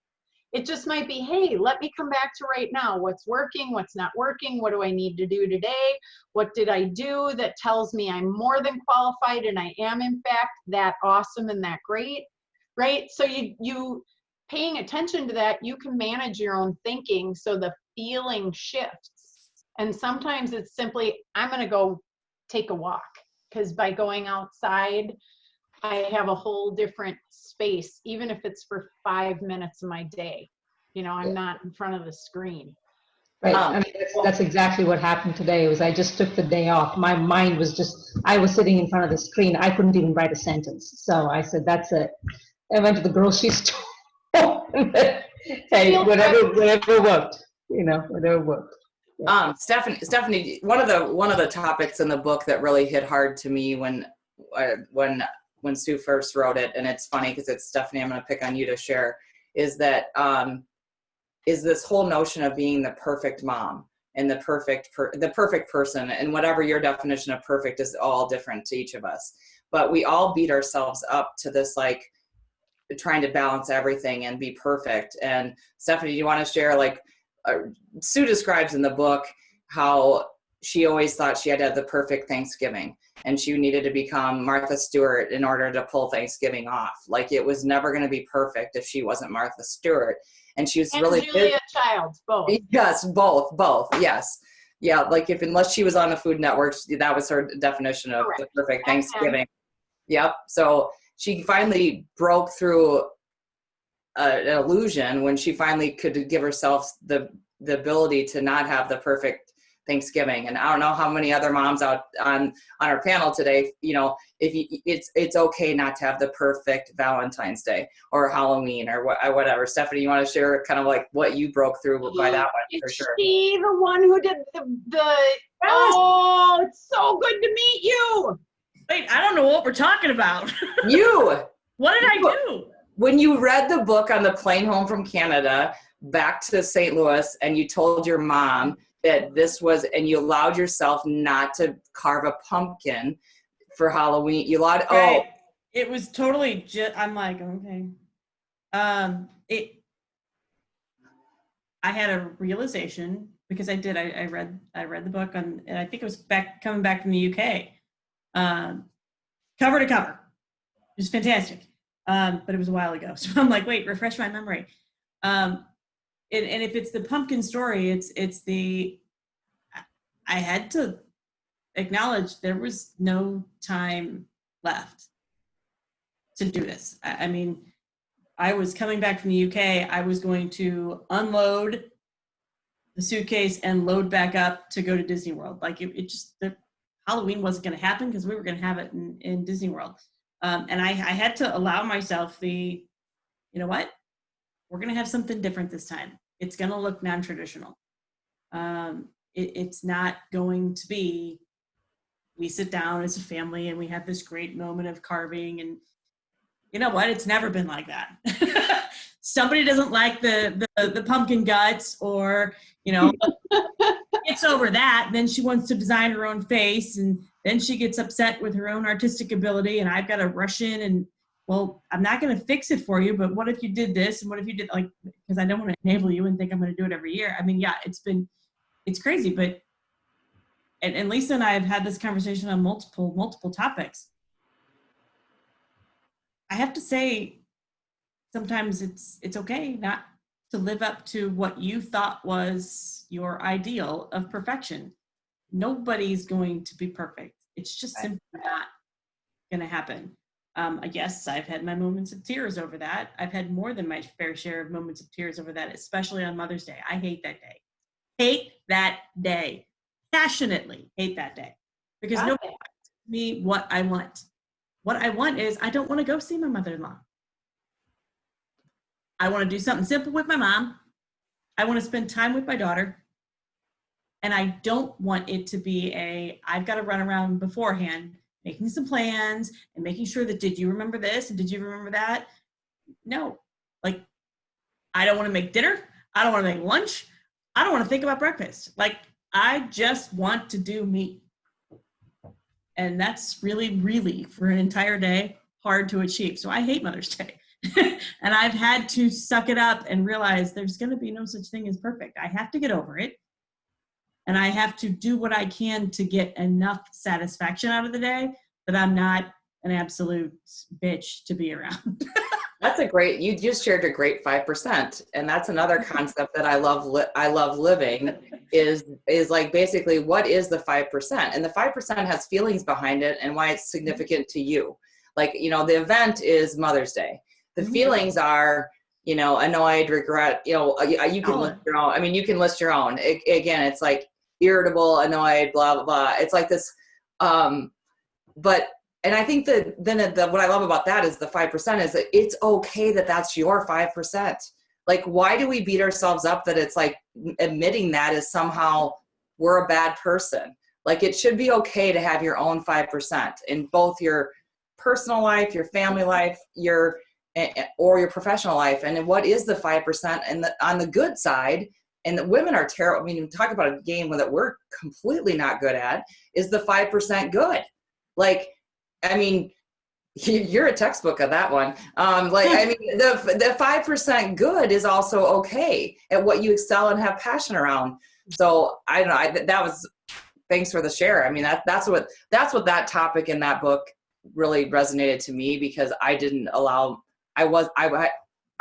It just might be, hey, let me come back to right now. What's working? What's not working? What do I need to do today? What did I do that tells me I'm more than qualified and I am, in fact, that awesome and that great, right? So you paying attention to that, you can manage your own thinking so the feeling shifts. And sometimes it's simply, I'm going to go take a walk, because by going outside, I have a whole different space, even if it's for 5 minutes of my day. I'm not in front of the screen. Right. I mean, that's exactly what happened today. I just took the day off. My mind was I was sitting in front of the screen. I couldn't even write a sentence. So I said, that's it. I went to the grocery store. Hey, whatever worked, whatever worked. Yeah. Stephanie, one of the topics in the book that really hit hard to me when Sue first wrote it, and it's funny because it's Stephanie, I'm going to pick on you to share, is that is this whole notion of being the perfect mom and the perfect person, and whatever your definition of perfect is, all different to each of us. But we all beat ourselves up to this, like, trying to balance everything and be perfect. And Stephanie, you want to share, like, Sue describes in the book how she always thought she had to have the perfect Thanksgiving, and she needed to become Martha Stewart in order to pull Thanksgiving off. Like, it was never going to be perfect if she wasn't Martha Stewart. And she was really Julia Childs, both. Yes, both. Yes. Yeah. Like, unless she was on the Food Network, that was her definition of the perfect Thanksgiving. Yep. So she finally broke through an illusion when she finally could give herself the ability to not have the perfect Thanksgiving. And I don't know how many other moms out on our panel today, it's okay not to have the perfect Valentine's Day or Halloween or whatever. Stephanie, you want to share kind of like what you broke through by that one? For sure. She the one who did the yes. Oh, it's so good to meet you. Wait, I don't know what we're talking about. You, What did I do? when you read the book on the plane home from Canada back to St. Louis, and you told your mom that this was, and you allowed yourself not to carve a pumpkin for Halloween. You allowed, Right. It was totally just, I'm like, okay. I had a realization because I read the book on, and I think it was coming back from the UK, cover to cover. It was fantastic. But it was a while ago. So I'm like, wait, refresh my memory. And if it's the pumpkin story, it's I had to acknowledge there was no time left to do this. I mean, I was coming back from the UK. I was going to unload the suitcase and load back up to go to Disney World. Like Halloween wasn't going to happen because we were going to have it in Disney World. And I had to allow myself you know what? We're going to have something different this time. It's going to look non-traditional. It's not going to be, we sit down as a family and we have this great moment of carving, and you know what? It's never been like that. Somebody doesn't like the pumpkin guts, or, you know, gets over that. Then she wants to design her own face, and then she gets upset with her own artistic ability, and I've got to rush in and, well, I'm not going to fix it for you, but what if you did this? And what if you did, like, because I don't want to enable you and think I'm going to do it every year. I mean, yeah, it's crazy, but, and Lisa and I have had this conversation on multiple topics. I have to say, sometimes it's okay not to live up to what you thought was your ideal of perfection. Nobody's going to be perfect. It's just simply not going to happen. Yes, I've had my moments of tears over that. I've had more than my fair share of moments of tears over that, especially on Mother's Day. I hate that day. Hate that day. Passionately hate that day. Because nobody asks me what I want. What I want is, I don't want to go see my mother-in-law. I want to do something simple with my mom. I want to spend time with my daughter. And I don't want it to be I've got to run around beforehand, making some plans and making sure that, did you remember this? And did you remember that? No, like, I don't want to make dinner. I don't want to make lunch. I don't want to think about breakfast. Like, I just want to do me. And that's really, really, for an entire day, hard to achieve. So I hate Mother's Day. And I've had to suck it up and realize there's going to be no such thing as perfect. I have to get over it. And I have to do what I can to get enough satisfaction out of the day that I'm not an absolute bitch to be around. You just shared a great 5%. And that's another concept that I love living is like, basically, what is the 5%? And the 5% has feelings behind it and why it's significant to you. Like, you know, the event is Mother's Day. The feelings are, you know, annoyed, regret, you know, you can list your own. I mean, you can list your own. Again, it's like irritable, annoyed, blah, blah, blah. It's like this, and I think that what I love about that is the 5% is that it's okay that that's your 5%. Like, why do we beat ourselves up that it's like admitting that is somehow we're a bad person? Like, it should be okay to have your own 5% in both your personal life, your family life, or your professional life. And what is the 5%? And on the good side, and the women are terrible. I mean, talk about a game that we're completely not good at, is the 5% good. Like, I mean, you're a textbook of that one. I mean, the 5% good is also okay at what you excel and have passion around. So I don't know. Thanks for the share. I mean, that's what that topic in that book really resonated to me, because I didn't allow. I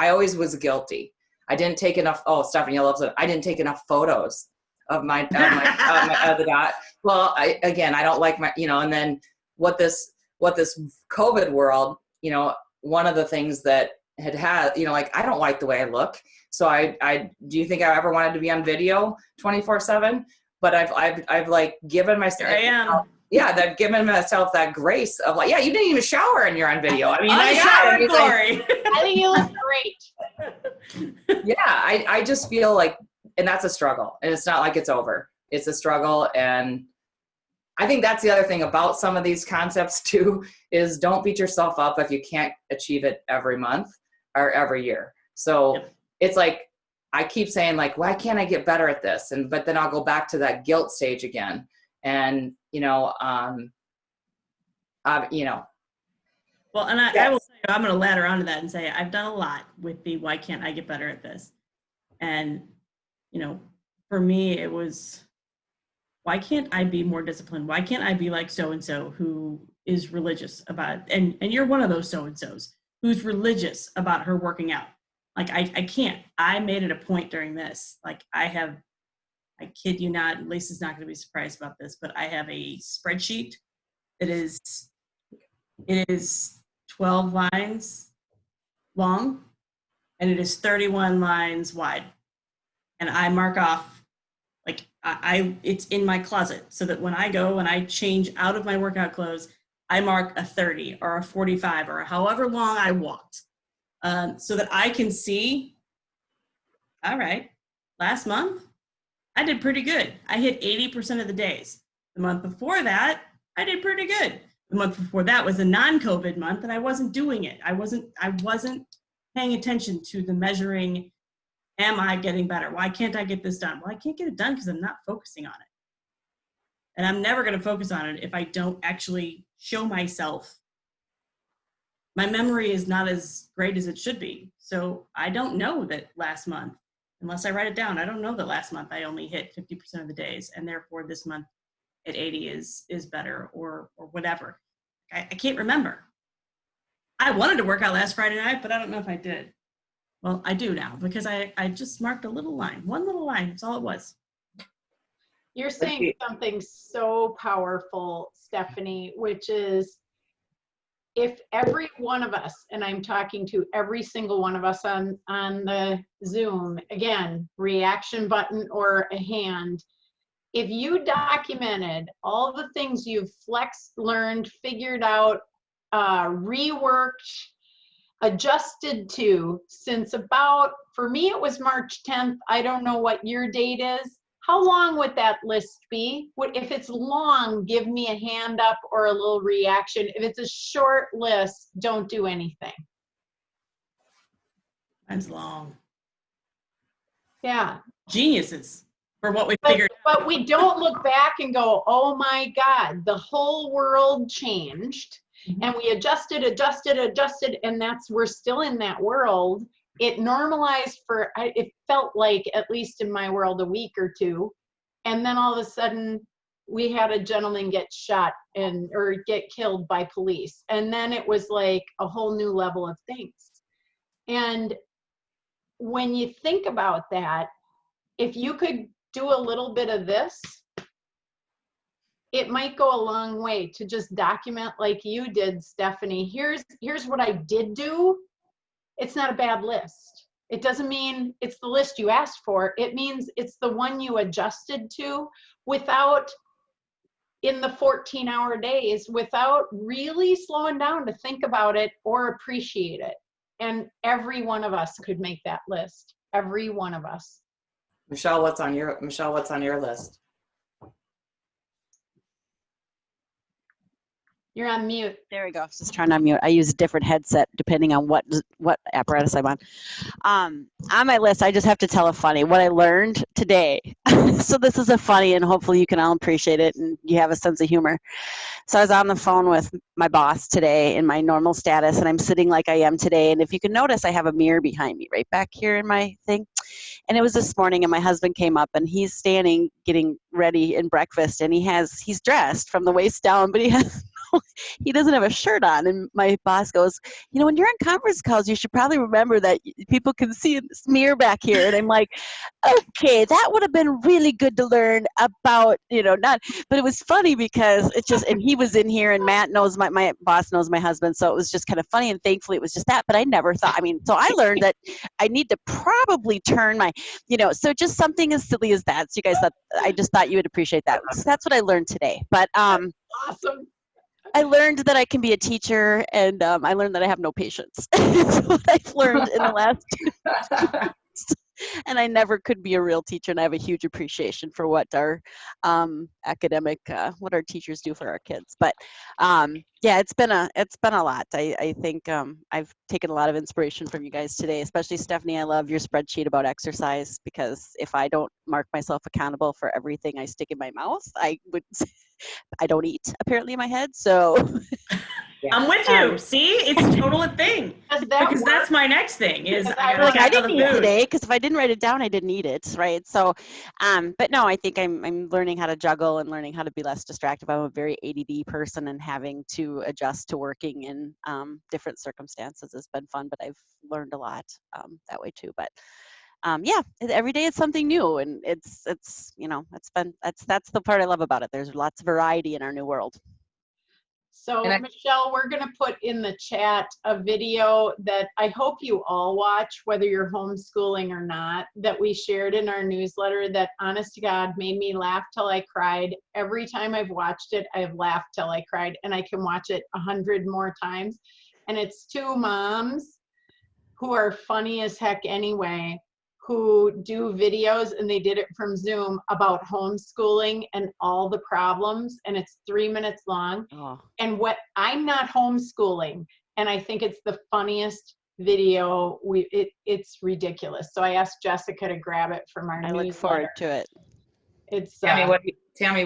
always was guilty. I didn't take enough. Oh, Stephanie, I love that. I didn't take enough photos of the dot. Well, I don't like my, you know, and then what this COVID world, you know, one of the things that had, you know, like, I don't like the way I look. So do you think I ever wanted to be on video 24/7? But I've like given myself, I've given myself that grace of like, yeah, you didn't even shower and you're on video. I mean, I think you look great. Yeah, I just feel like, and that's a struggle, and it's not like it's over. It's a struggle, and I think that's the other thing about some of these concepts too, is don't beat yourself up if you can't achieve it every month or every year. So Yep. it's like, I keep saying like, why can't I get better at this? But then I'll go back to that guilt stage again. And, Well, and I Yes. will tell you, I'm going to ladder onto that and say I've done a lot with the why can't I get better at this? And, for me, it was, why can't I be more disciplined? Why can't I be like so-and-so who is religious about, and you're one of those so-and-sos who's religious about her working out. Like, I can't. I made it a point during this. Like, I kid you not, Lisa's not going to be surprised about this, but I have a spreadsheet that it is 12 lines long and it is 31 lines wide. And I mark off, like, it's in my closet so that when I go and I change out of my workout clothes, I mark a 30 or a 45 or however long I walked, so that I can see, all right, last month, I did pretty good. I hit 80% of the days. The month before that, I did pretty good. The month before that was a non-COVID month and I wasn't doing it. I wasn't paying attention to the measuring. Am I getting better? Why can't I get this done? Well, I can't get it done because I'm not focusing on it. And I'm never going to focus on it if I don't actually show myself. My memory is not as great as it should be. So I don't know that last month, unless I write it down, I don't know that last month I only hit 50% of the days. And therefore this month at 80 is better or whatever. I can't remember. I wanted to work out last Friday night, but I don't know if I did. Well, I do now because I just marked a little line, one little line. That's all it was. You're saying something so powerful, Stephanie, which is if every one of us, and I'm talking to every single one of us on the Zoom, again, reaction button or a hand, if you documented all the things you've flexed, learned, figured out, reworked, adjusted to since about, for me, it was March 10th. I don't know what your date is. How long would that list be? If it's long, give me a hand up or a little reaction. If it's a short list, don't do anything. Mine's long. Yeah. Geniuses for what we figured out. But we don't look back and go, oh my God, the whole world changed. And we adjusted, and we're still in that world. It normalized it felt like, at least in my world, a week or two. And then all of a sudden, we had a gentleman get shot or get killed by police. And then it was like a whole new level of things. And when you think about that, if you could do a little bit of this, it might go a long way to just document like you did, Stephanie. Here's what I did do. It's not a bad list. It doesn't mean it's the list you asked for. It means it's the one you adjusted to without, in the 14-hour days, without really slowing down to think about it or appreciate it. And every one of us could make that list. Every one of us. Michelle, what's on your list? You're on mute. There we go. Just trying to unmute. I use a different headset depending on what apparatus I'm on. On my list, I just have to tell a funny, what I learned today. So this is a funny, and hopefully you can all appreciate it and you have a sense of humor. So I was on the phone with my boss today in my normal status, and I'm sitting like I am today. And if you can notice, I have a mirror behind me right back here in my thing. And it was this morning, and my husband came up, and he's standing getting ready in breakfast, and he's dressed from the waist down, but he doesn't have a shirt on. And my boss goes, when you're on conference calls, you should probably remember that people can see a mirror back here. And I'm like, okay, that would have been really good to learn about, not, but it was funny because it just, and he was in here, and Matt knows, my boss knows my husband. So it was just kind of funny. And thankfully it was just that, but I never thought, so I learned that I need to probably turn my, so just something as silly as that. So you guys I just thought you would appreciate that. So that's what I learned today. But, awesome. I learned that I can be a teacher, and I learned that I have no patience. That's what I've learned in the last 2 weeks. And I never could be a real teacher, and I have a huge appreciation for what our what our teachers do for our kids. But yeah, it's been a lot. I think I've taken a lot of inspiration from you guys today, especially Stephanie. I love your spreadsheet about exercise, because if I don't mark myself accountable for everything I stick in my mouth, I don't eat, apparently, in my head. So I'm with you. See, it's total a thing. Does that Because work? that's my next thing is Because I I gotta was like, I check on didn't the eat food. today, because if I didn't write it down, I didn't eat it, right? So but no, I think I'm learning how to juggle and learning how to be less distracted. I'm a very ADD person, and having to adjust to working in different circumstances has been fun, but I've learned a lot that way too. But yeah, every day it's something new, and it's that's the part I love about it. There's lots of variety in our new world. So And I- Michelle, we're going to put in the chat a video that I hope you all watch, whether you're homeschooling or not, that we shared in our newsletter that, honest to God, made me laugh till I cried. Every time I've watched it, I've laughed till I cried, and I can watch it 100 more times. And it's two moms who are funny as heck anyway, who do videos, and they did it from Zoom, about homeschooling and all the problems, and it's 3 minutes long. Oh. And what I'm not homeschooling, and I think it's the funniest video. It's ridiculous. So I asked Jessica to grab it from our I newsletter. look forward to it. It's Tammy,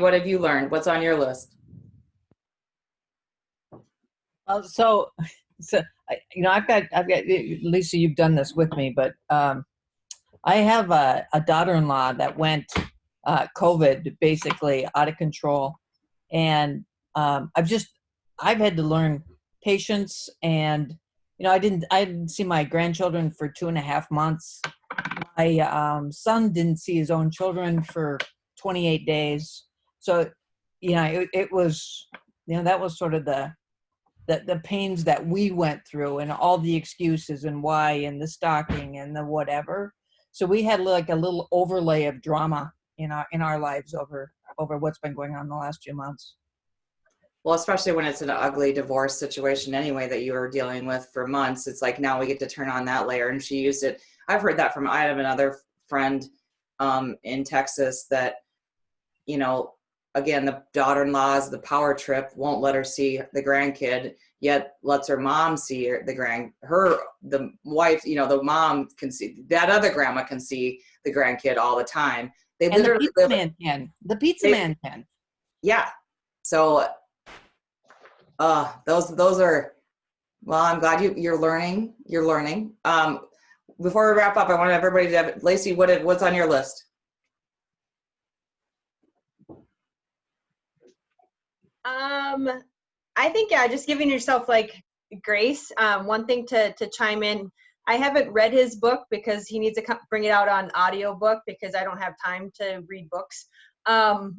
what have you learned? What's on your list? So I've got Lisa, you've done this with me, but I have a daughter-in-law that went COVID basically out of control, and I've had to learn patience, and I didn't see my grandchildren for 2.5 months. My son didn't see his own children for 28 days. So it was that was sort of the pains that we went through, and all the excuses and why, and the stalking and the whatever. So we had like a little overlay of drama in our lives over what's been going on the last few months. Well, especially when it's an ugly divorce situation anyway that you were dealing with for months. It's like now we get to turn on that layer, and she used it. I've heard that from, I have another friend in Texas that, again, the daughter-in-law's the power trip, won't let her see the grandkid, yet lets her mom see the wife, the mom can see, that other grandma can see the grandkid all the time. They and literally the pizza man can. Yeah. So those are, well, I'm glad you're learning. Before we wrap up, I want everybody to have, Lacey, what's on your list? I think, just giving yourself like grace. One thing to chime in, I haven't read his book because he needs to bring it out on audiobook, because I don't have time to read books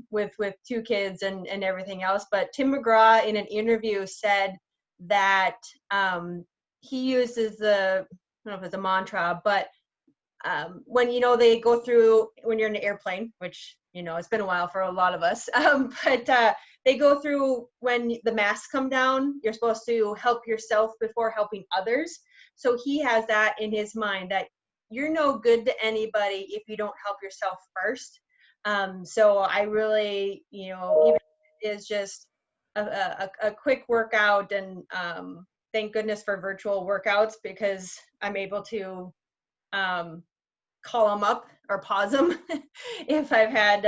with 2 kids and everything else. But Tim McGraw in an interview said that he uses I don't know if it's a mantra, but when they go through, when you're in an airplane, which it's been a while for a lot of us, but they go through, when the masks come down, you're supposed to help yourself before helping others. So he has that in his mind, that you're no good to anybody if you don't help yourself first. So I really, even if it is just a quick workout, and thank goodness for virtual workouts, because I'm able to call them up or pause them if I've had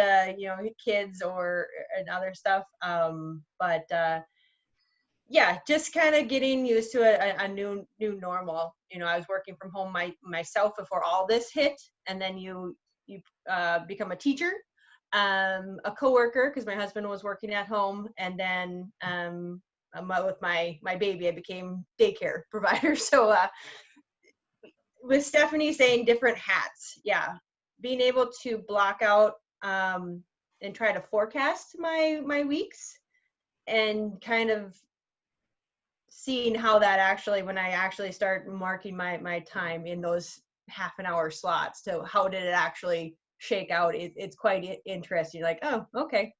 kids and other stuff. But yeah, just kind of getting used to a new normal. I was working from home myself before all this hit, and then you become a teacher, a coworker, because my husband was working at home, and then with my baby, I became daycare provider. So with Stephanie saying different hats, yeah, being able to block out and try to forecast my weeks, and kind of seeing how that actually, when I actually start marking my time in those half an hour slots, to how did it actually shake out, it's quite interesting. Like, oh, okay.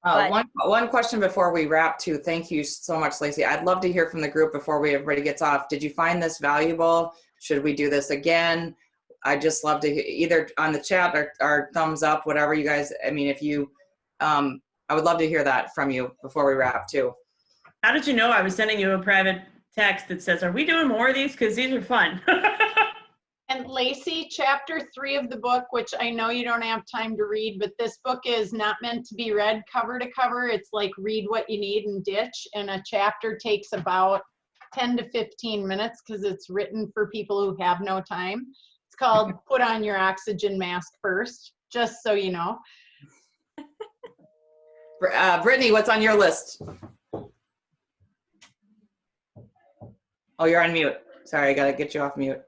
One question before we wrap too. Thank you so much, Lacey. I'd love to hear from the group before everybody gets off. Did you find this valuable? Should we do this again? I'd just love to hear either on the chat or thumbs up, whatever you guys, I mean, if you, I would love to hear that from you before we wrap too. How did you know I was sending you a private text that says, are we doing more of these? Because these are fun. And Lacey, chapter 3 of the book, which I know you don't have time to read, but this book is not meant to be read cover to cover. It's like read what you need and ditch. And a chapter takes about 10 to 15 minutes because it's written for people who have no time. It's called Put on Your Oxygen Mask First, just so you know. Brittany, what's on your list? Oh, you're on mute. Sorry, I gotta get you off mute.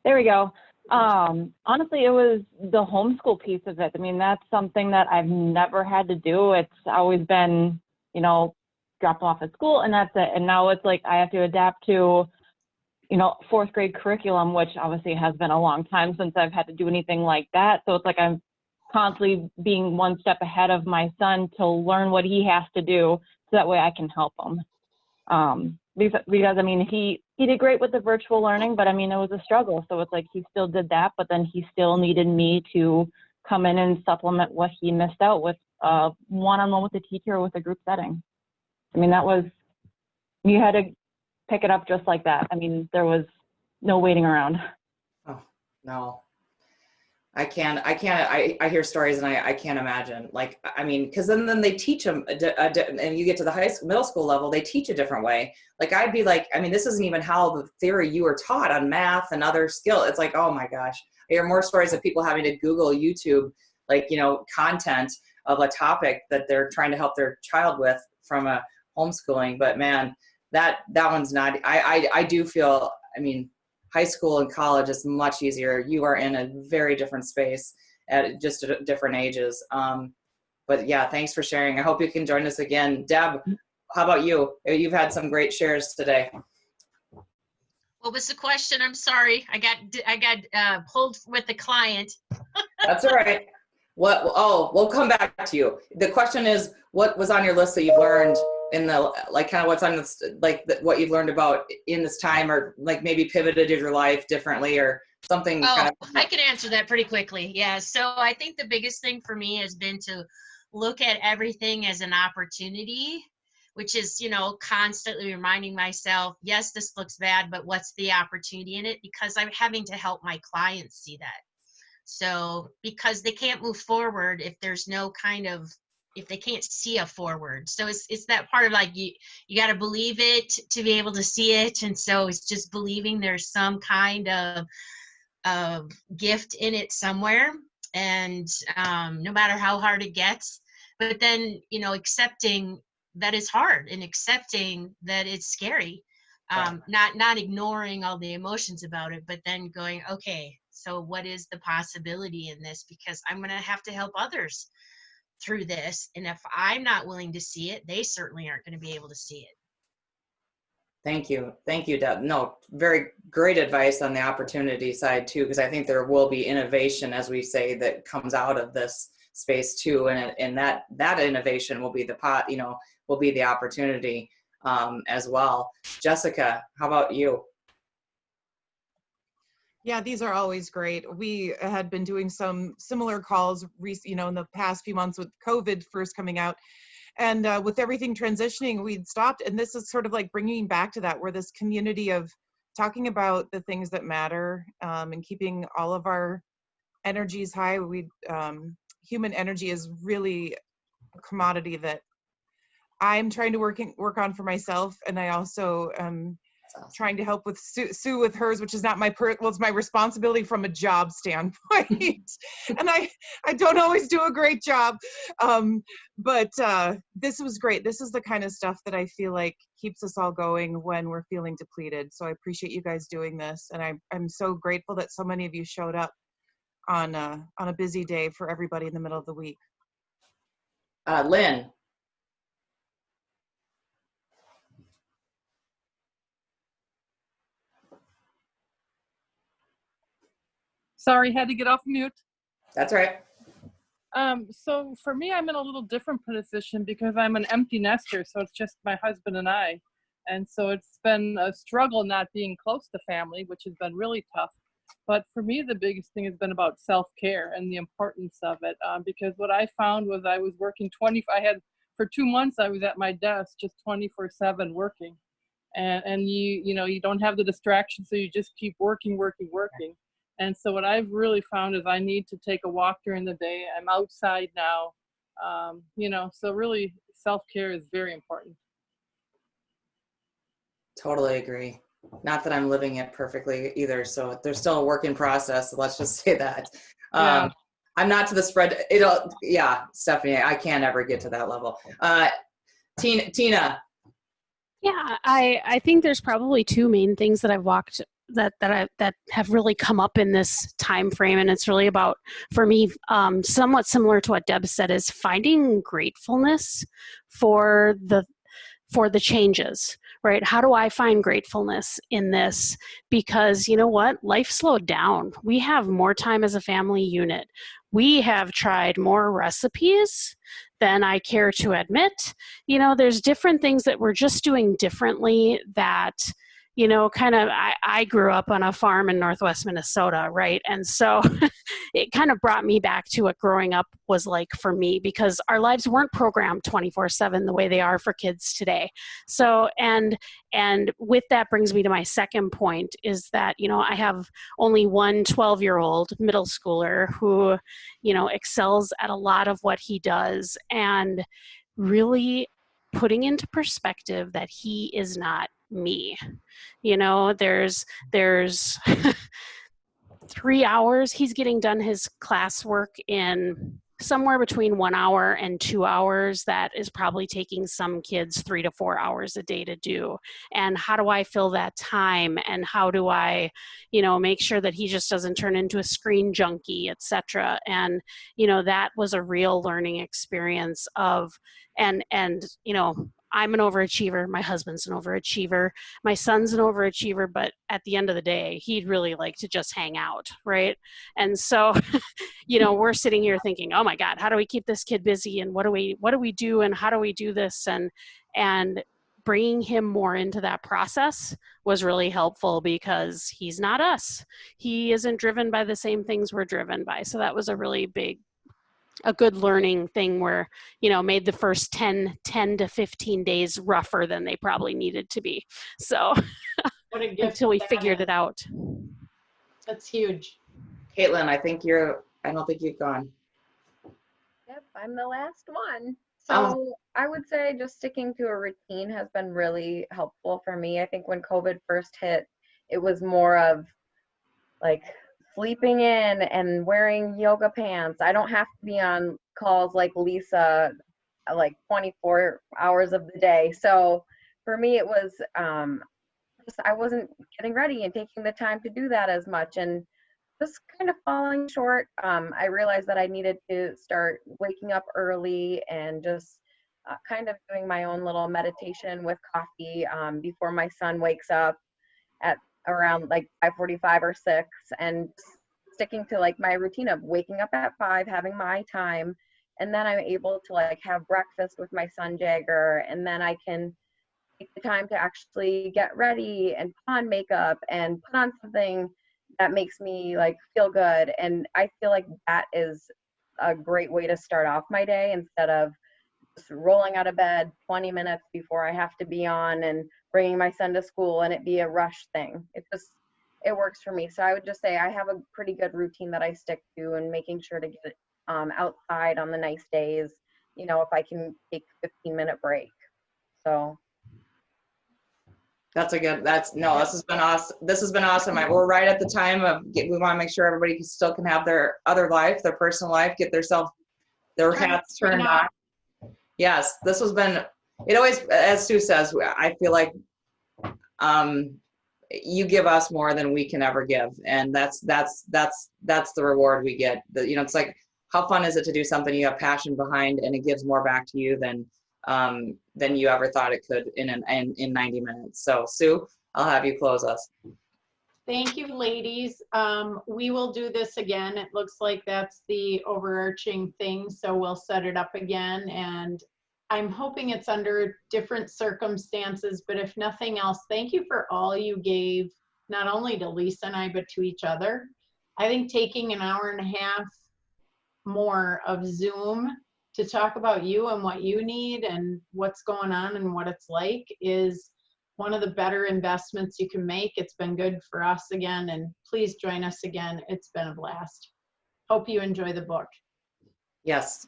There we go. Honestly, it was the homeschool piece of it. I mean, that's something that I've never had to do. It's always been, you know, drop them off at school and that's it. And now it's like I have to adapt to, you know, 4th grade curriculum, which obviously has been a long time since I've had to do anything like that. So it's like I'm constantly being one step ahead of my son to learn what he has to do so that way I can help him. Because I mean, he did great with the virtual learning, but I mean, it was a struggle. So it's like he still did that, but then he still needed me to come in and supplement what he missed out with one-on-one with the teacher or with a group setting. I mean, that was, you had to pick it up just like that. I mean, there was no waiting around. Oh, no. I hear stories and I can't imagine. Like, I mean, because then they teach them, and you get to the middle school level, they teach a different way. Like, I'd be like, I mean, this isn't even how the theory you were taught on math and other skill. It's like, oh my gosh. I hear more stories of people having to Google YouTube, like, you know, content of a topic that they're trying to help their child with from a homeschooling. But man, that one's not, I do feel, I mean, high school and college is much easier. You are in a very different space at just different ages. But yeah, thanks for sharing. I hope you can join us again. Deb, how about you? You've had some great shares today. What was the question? I'm sorry. I got pulled with the client. That's all right. We'll come back to you. The question is, what was on your list that you've learned in the, like, kind of what's on this, like what you've learned about in this time, or like maybe pivoted your life differently or something? Oh, I can answer that pretty quickly. Yeah. So I think the biggest thing for me has been to look at everything as an opportunity, which is, you know, constantly reminding myself, yes, this looks bad, but what's the opportunity in it? Because I'm having to help my clients see that. So, because they can't move forward if there's no kind of, if they can't see a forward. So it's that part of like, you got to believe it to be able to see it. And so it's just believing there's some kind of gift in it somewhere. And no matter how hard it gets, but then, you know, accepting that it's hard and accepting that it's scary. Not ignoring all the emotions about it, but then going, okay, so what is the possibility in this? Because I'm going to have to help others through this. And if I'm not willing to see it, they certainly aren't going to be able to see it. Thank you. Thank you, Deb. No, very great advice on the opportunity side too, because I think there will be innovation, as we say, that comes out of this space too. And that innovation will be will be the opportunity as well. Jessica, how about you? Yeah, these are always great. We had been doing some similar calls, in the past few months with COVID first coming out. And with everything transitioning, we'd stopped. And this is sort of like bringing back to that, where this community of talking about the things that matter and keeping all of our energies high. Human energy is really a commodity that I'm trying to work on for myself. And I also trying to help with Sue with hers, which is not it's my responsibility from a job standpoint. And I don't always do a great job. But this was great. This is the kind of stuff that I feel like keeps us all going when we're feeling depleted. So I appreciate you guys doing this. And I'm so grateful that so many of you showed up on a busy day for everybody in the middle of the week. Lynn. Sorry, had to get off mute. That's right. So for me, I'm in a little different position because I'm an empty nester. So it's just my husband and I. And so it's been a struggle not being close to family, which has been really tough. But for me, the biggest thing has been about self-care and the importance of it. Because what I found was I was working for 2 months, I was at my desk just 24/7 working. And you don't have the distraction, so you just keep working. And so what I've really found is I need to take a walk during the day. I'm outside now, so really self-care is very important. Totally agree. Not that I'm living it perfectly either, so there's still a work in process. So let's just say that. Yeah. I'm not to the spread. Stephanie, I can't ever get to that level. Tina. Yeah, I think there's probably two main things that I've walked that have really come up in this time frame, and it's really about, for me, somewhat similar to what Deb said, is finding gratefulness for the changes, right? How do I find gratefulness in this? Because you know what? Life slowed down. We have more time as a family unit. We have tried more recipes than I care to admit. There's different things that we're just doing differently that, I grew up on a farm in Northwest Minnesota, right? And so it kind of brought me back to what growing up was like for me, because our lives weren't programmed 24/7 the way they are for kids today. So, and with that brings me to my second point, is that, I have only one 12-year-old middle schooler who, excels at a lot of what he does, and really putting into perspective that he is not me. There's 3 hours. He's getting done his classwork in somewhere between 1 hour and 2 hours. That is probably taking some kids 3 to 4 hours a day to do. And how do I fill that time? And how do I, make sure that he just doesn't turn into a screen junkie, etc. And, that was a real learning experience of, and I'm an overachiever. My husband's an overachiever. My son's an overachiever, but at the end of the day, he'd really like to just hang out, right? And so, we're sitting here thinking, oh my God, how do we keep this kid busy? And what do we do? And how do we do this? And bringing him more into that process was really helpful, because he's not us. He isn't driven by the same things we're driven by. So that was a really good learning thing, where, made the first 10 to 15 days rougher than they probably needed to be. So What a gift until we that figured is. it out. That's huge. Caitlin, I don't think you've gone. Yep, I'm the last one. Oh. So I would say just sticking to a routine has been really helpful for me. I think when COVID first hit, it was more of like sleeping in and wearing yoga pants. I don't have to be on calls like Lisa, like 24 hours of the day. So for me, it was I wasn't getting ready and taking the time to do that as much, and just kind of falling short. I realized that I needed to start waking up early and just kind of doing my own little meditation with coffee before my son wakes up at around like 5:45 or 6, and sticking to like my routine of waking up at 5, having my time, and then I'm able to like have breakfast with my son Jagger, and then I can take the time to actually get ready and put on makeup and put on something that makes me like feel good. And I feel like that is a great way to start off my day, instead of just rolling out of bed 20 minutes before I have to be on and bringing my son to school and it be a rush thing. It works for me. So I would just say I have a pretty good routine that I stick to, and making sure to get outside on the nice days, if I can take a 15-minute break. So This has been awesome. This has been awesome. We're right at the time of, we want to make sure everybody still can have their other life, their personal life, get their hats turned on. Yes, this has been, it always, as Sue says, I feel like you give us more than we can ever give. And that's the reward we get. It's like, how fun is it to do something you have passion behind, and it gives more back to you than you ever thought it could in 90 minutes. So Sue, I'll have you close us. Thank you, ladies. We will do this again. It looks like that's the overarching thing, so we'll set it up again. And I'm hoping it's under different circumstances, but if nothing else, thank you for all you gave, not only to Lisa and I, but to each other. I think taking an hour and a half more of Zoom to talk about you and what you need and what's going on and what it's like is one of the better investments you can make. It's been good for us again, and please join us again. It's been a blast. Hope you enjoy the book. Yes.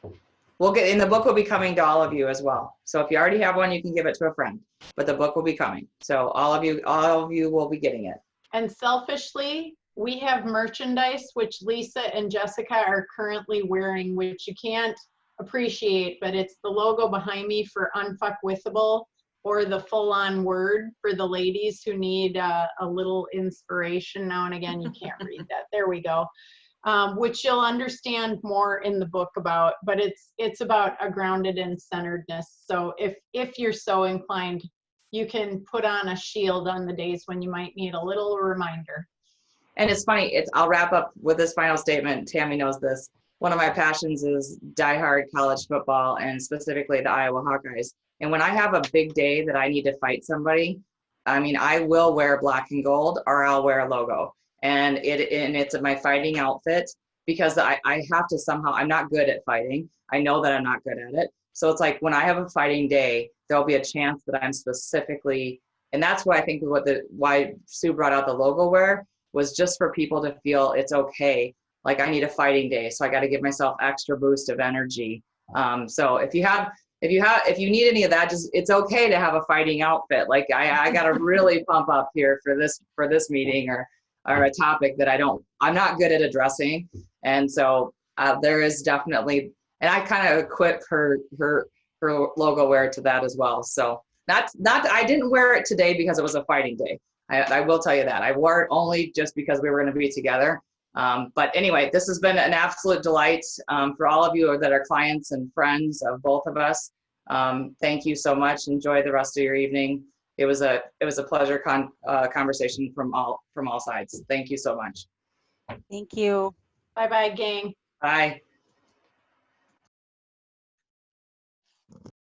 We'll get, and the book will be coming to all of you as well. So if you already have one, you can give it to a friend, but the book will be coming. So all of you will be getting it. And selfishly, we have merchandise, which Lisa and Jessica are currently wearing, which you can't appreciate, but it's the logo behind me for Unfuckwithable, or the full-on word for the ladies who need a little inspiration now and again. You can't read that. There we go. Which you'll understand more in the book about, but it's about a grounded and centeredness. So if you're so inclined, you can put on a shield on the days when you might need a little reminder. And it's funny, I'll wrap up with this final statement. Tammy knows this. One of my passions is diehard college football, and specifically the Iowa Hawkeyes. And when I have a big day that I need to fight somebody, I mean, I will wear black and gold, or I'll wear a logo. And it's my fighting outfit, because I have to somehow, I'm not good at fighting. I know that I'm not good at it. So it's like when I have a fighting day, there'll be a chance that I'm specifically, and that's what I think why Sue brought out the logo wear, was just for people to feel it's okay. Like, I need a fighting day, so I got to give myself extra boost of energy. So if you need any of that, just, it's okay to have a fighting outfit. Like I got to really pump up here for this meeting or a topic that I'm not good at addressing. And so there is definitely, and I kind of equip her logo wear to that as well. So I didn't wear it today because it was a fighting day. I will tell you that. I wore it only just because we were going to be together. But anyway, this has been an absolute delight for all of you that are clients and friends of both of us. Thank you so much. Enjoy the rest of your evening. It was a pleasure conversation from all sides. Thank you so much. Thank you. Bye-bye, gang. Bye.